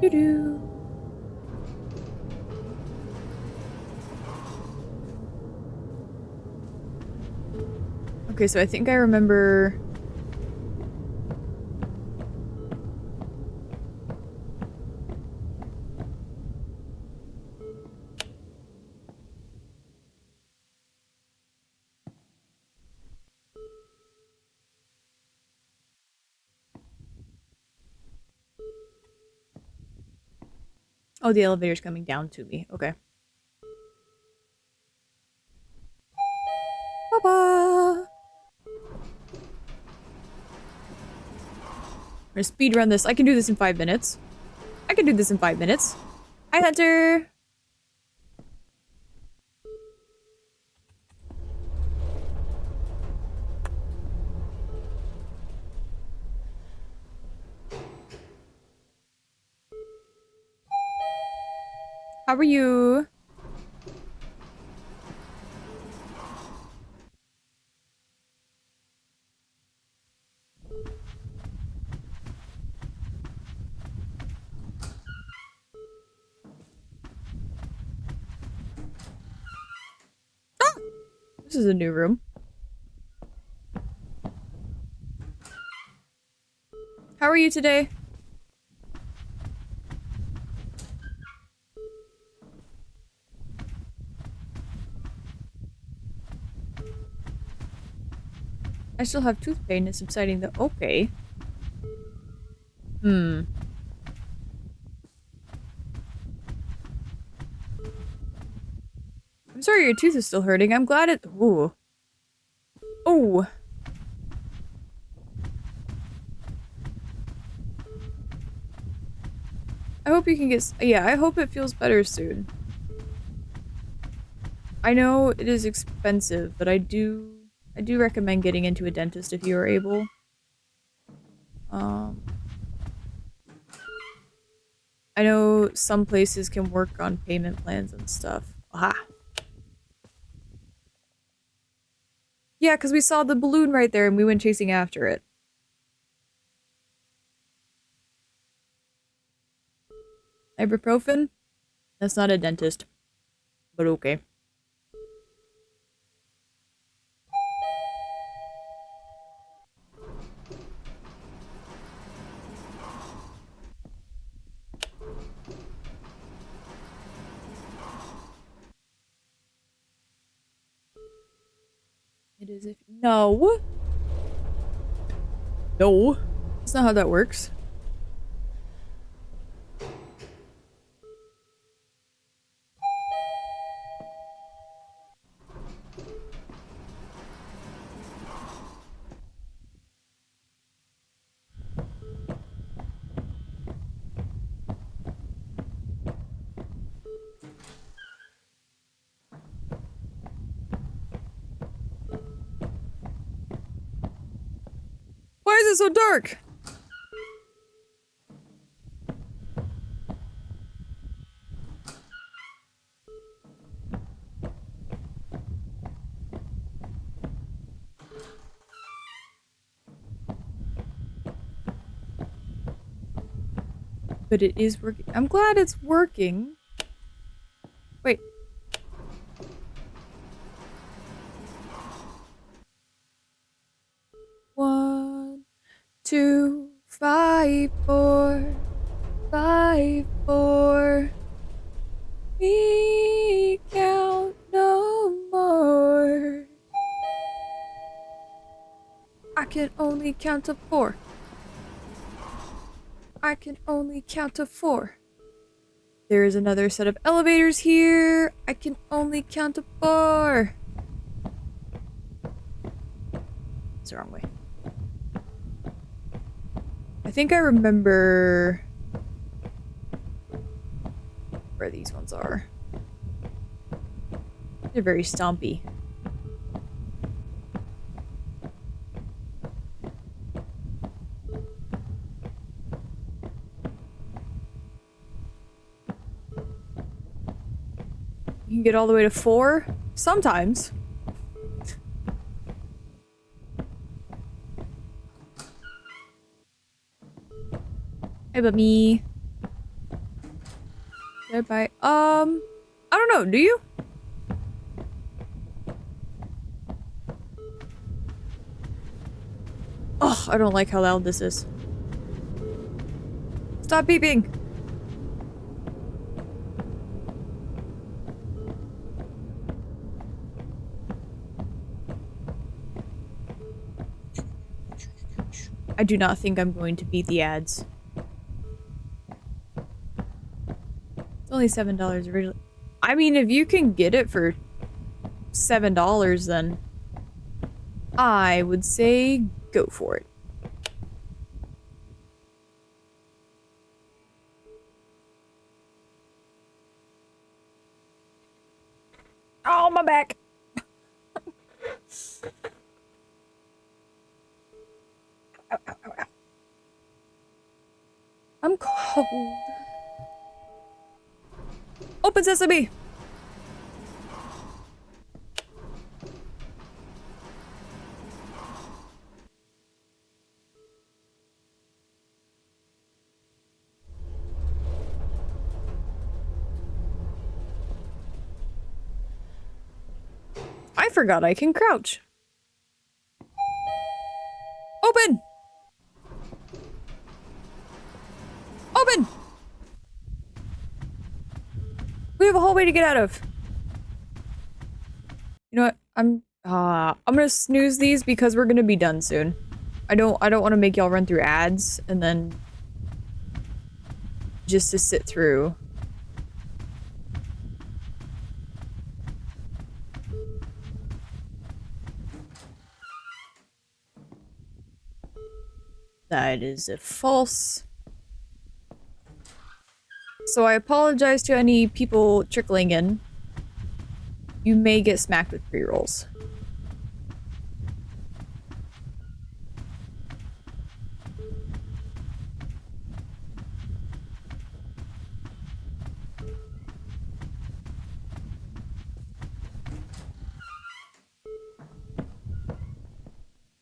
Doo-doo. Okay, so I think I remember... Oh, the elevator's coming down to me. Okay. Ba-ba! I'm gonna speed run this. I can do this in 5 minutes. I can do this in 5 minutes. Hi, Hunter! How are you? Ah! This is a new room. How are you today? I still have tooth pain. It's subsiding though. Okay. Hmm. I'm sorry your tooth is still hurting. I'm glad it- Ooh. Oh. I hope you can get- Yeah, I hope it feels better soon. I know it is expensive, but I do recommend getting into a dentist if you are able. I know some places can work on payment plans and stuff. Aha. Yeah, because we saw the balloon right there and we went chasing after it. Ibuprofen? That's not a dentist. But okay. It is if- No! No. That's not how that works. Why is it so dark? But it is working. I'm glad it's working. Wait. One, two, five, four, five, four. We count no more. I can only count to 4. I can only count to 4. There is another set of elevators here. I can only count to 4. It's the wrong way. I think I remember where these ones are. They're very stompy. You can get all the way to 4? Sometimes. Hey, but me. Goodbye. I don't know. Do you? Oh, I don't like how loud this is. Stop beeping. I do not think I'm going to beat the ads. It's only $7 originally. I mean, if you can get it for $7, then I would say go for it. Oh, my back. Ow, ow, ow, ow. I'm cold. Open sesame. I forgot I can crouch. Open! Open! We have a hallway to get out of. You know what? I'm gonna snooze these because we're gonna be done soon. I don't want to make y'all run through ads and then just to sit through. That is a false. So I apologize to any people trickling in. You may get smacked with pre-rolls.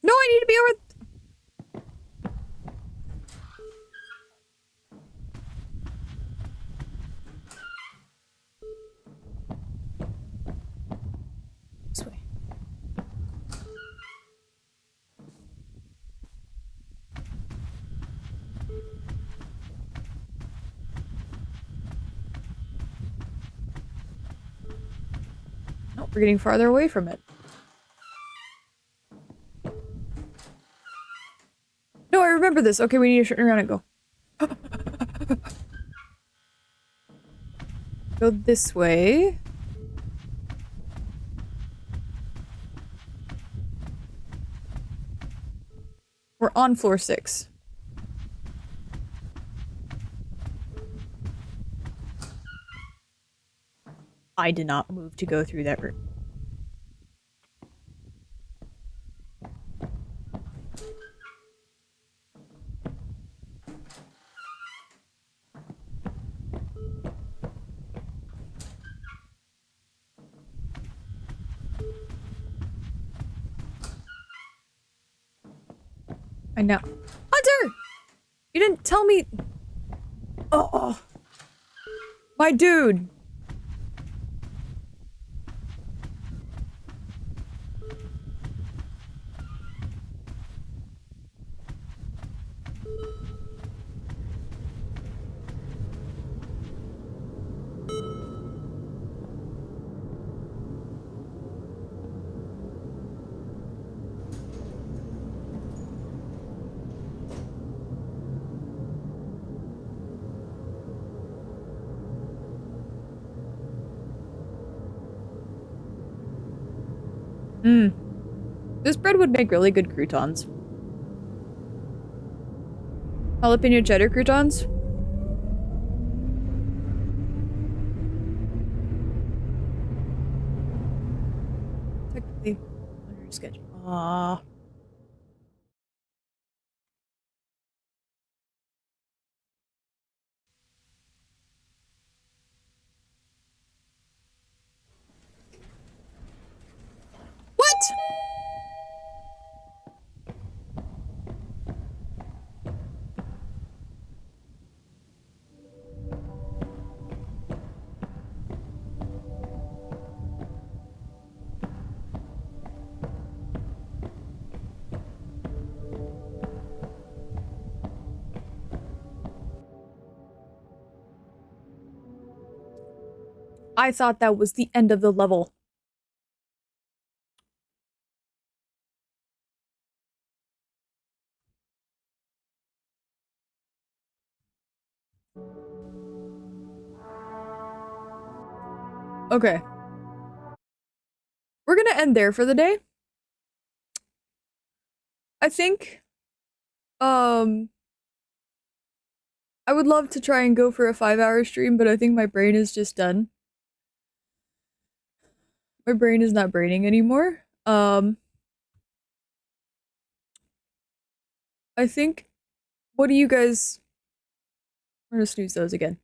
No, I need to be over. This way. No, we're getting farther away from it. remember this. Okay, we need to turn around and go. Go this way. We're on floor 6. I did not move to go through that room. I know. Hunter! You didn't tell me. Oh, my dude. This bread would make really good croutons. Jalapeno cheddar croutons? Technically, under schedule. Ah. What? I thought that was the end of the level. Okay. We're gonna end there for the day. I think, um, I would love to try and go for a 5-hour stream, but I think my brain is just done. My brain is not braining anymore. I think, what do you guys, I'm gonna snooze those again.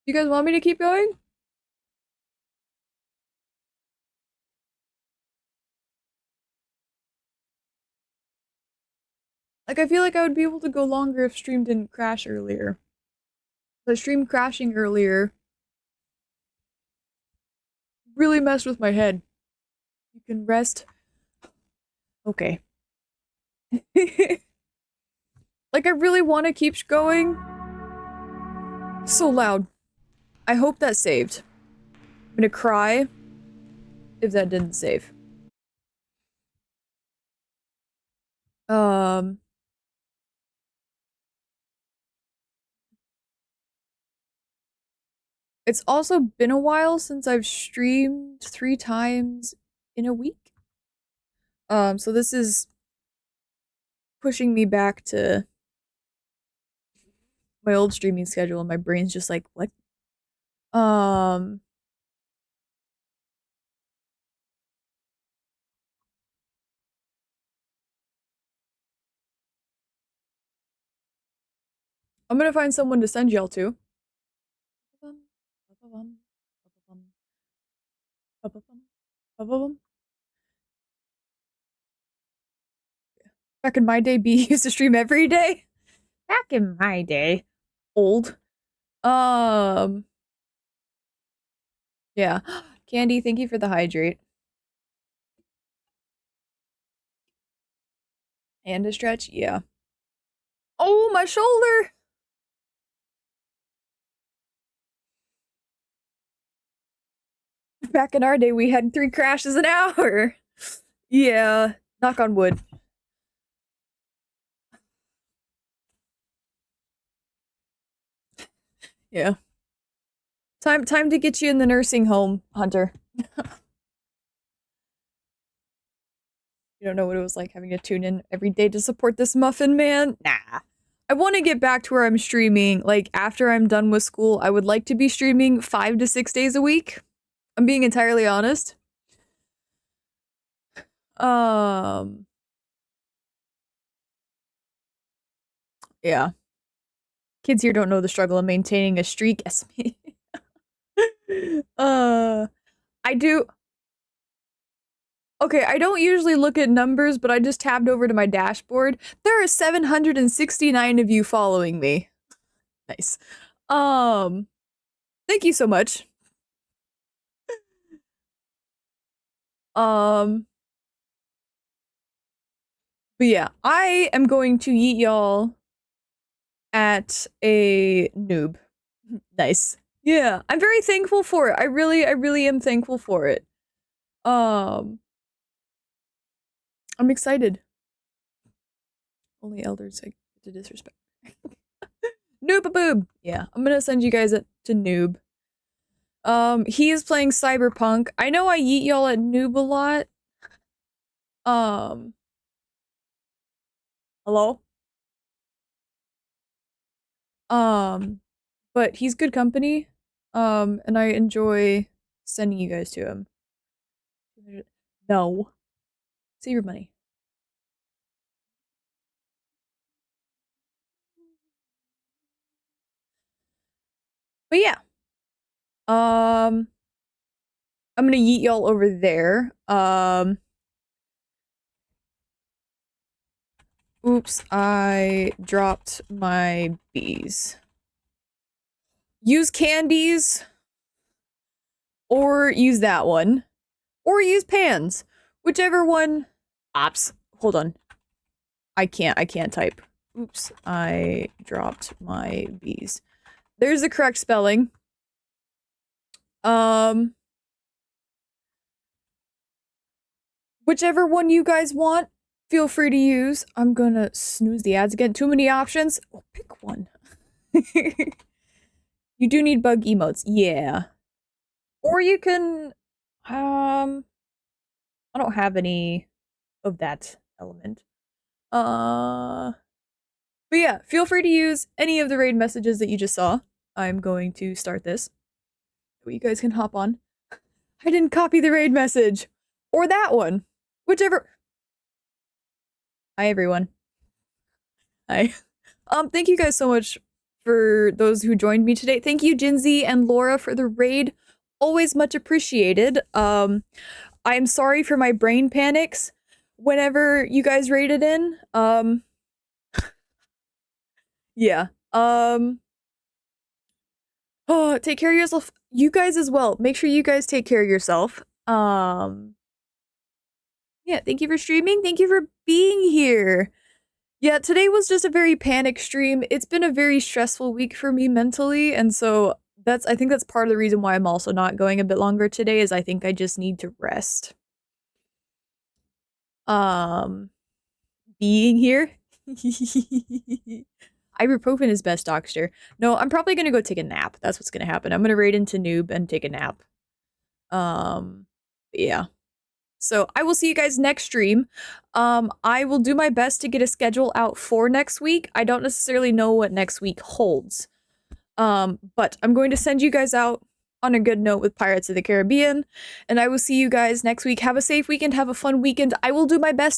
You guys want me to keep going? Like, I feel like I would be able to go longer if stream didn't crash earlier. The stream crashing earlier really messed with my head. You can rest. Okay. Like, I really want to keep going. So loud. I hope that saved. I'm gonna cry if that didn't save. Um, it's also been a while since I've streamed 3 times in a week. So this is pushing me back to my old streaming schedule, and my brain's just like, what? Um, I'm gonna find someone to send y'all to. Back in my day, B used to stream every day. Back in my day. Old. Um, yeah. Candy, thank you for the hydrate. And a stretch, yeah. Oh, my shoulder! Back in our day, we had 3 crashes an hour. Yeah, knock on wood. Yeah. Time to get you in the nursing home, Hunter. You don't know what it was like having to tune in every day to support this muffin man? Nah. I want to get back to where I'm streaming. Like, after I'm done with school, I would like to be streaming 5 to 6 days a week. I'm being entirely honest. Yeah. Kids here don't know the struggle of maintaining a streak. I do. Okay, I don't usually look at numbers, but I just tabbed over to my dashboard. There are 769 of you following me. Nice. Thank you so much. But yeah, I am going to yeet y'all at a noob. Nice. Yeah, I'm very thankful for it. I really am thankful for it. I'm excited. Only elders I get to disrespect. Noob-a-boob. Yeah, I'm gonna send you guys to noob. He is playing Cyberpunk. I know I yeet y'all at noob a lot. Hello? But he's good company. And I enjoy sending you guys to him. No. Save your money. But yeah. I'm gonna yeet y'all over there. Oops, I dropped my bees. Use candies. Or use that one. Or use pans. Whichever one. Ops. Hold on. I can't type. Oops, I dropped my bees. There's the correct spelling. Whichever one you guys want, feel free to use. I'm gonna snooze the ads again. Too many options? Oh, pick one. You do need bug emotes. Yeah. Or you can, I don't have any of that element. But yeah, feel free to use any of the raid messages that you just saw. I'm going to start this. So you guys can hop on. I didn't copy the raid message. Or that one. Whichever. Hi, everyone. Hi. Thank you guys so much for those who joined me today. Thank you, Jinzy and Laura, for the raid. Always much appreciated. I'm sorry for my brain panics whenever you guys raided in. Yeah. Oh, take care of yourself. You guys as well. Make sure you guys take care of yourself. Yeah, thank you for streaming. Thank you for being here. Yeah, today was just a very panic stream. It's been a very stressful week for me mentally, and so I think that's part of the reason why I'm also not going a bit longer today, is I think I just need to rest. Being here. Ibuprofen is best, Doctor. No, I'm probably gonna go take a nap. That's what's gonna happen. I'm gonna raid into noob and take a nap. Yeah. So I will see you guys next stream. I will do my best to get a schedule out for next week. I don't necessarily know what next week holds. But I'm going to send you guys out on a good note with Pirates of the Caribbean, and I will see you guys next week. Have a safe weekend. Have a fun weekend. I will do my best to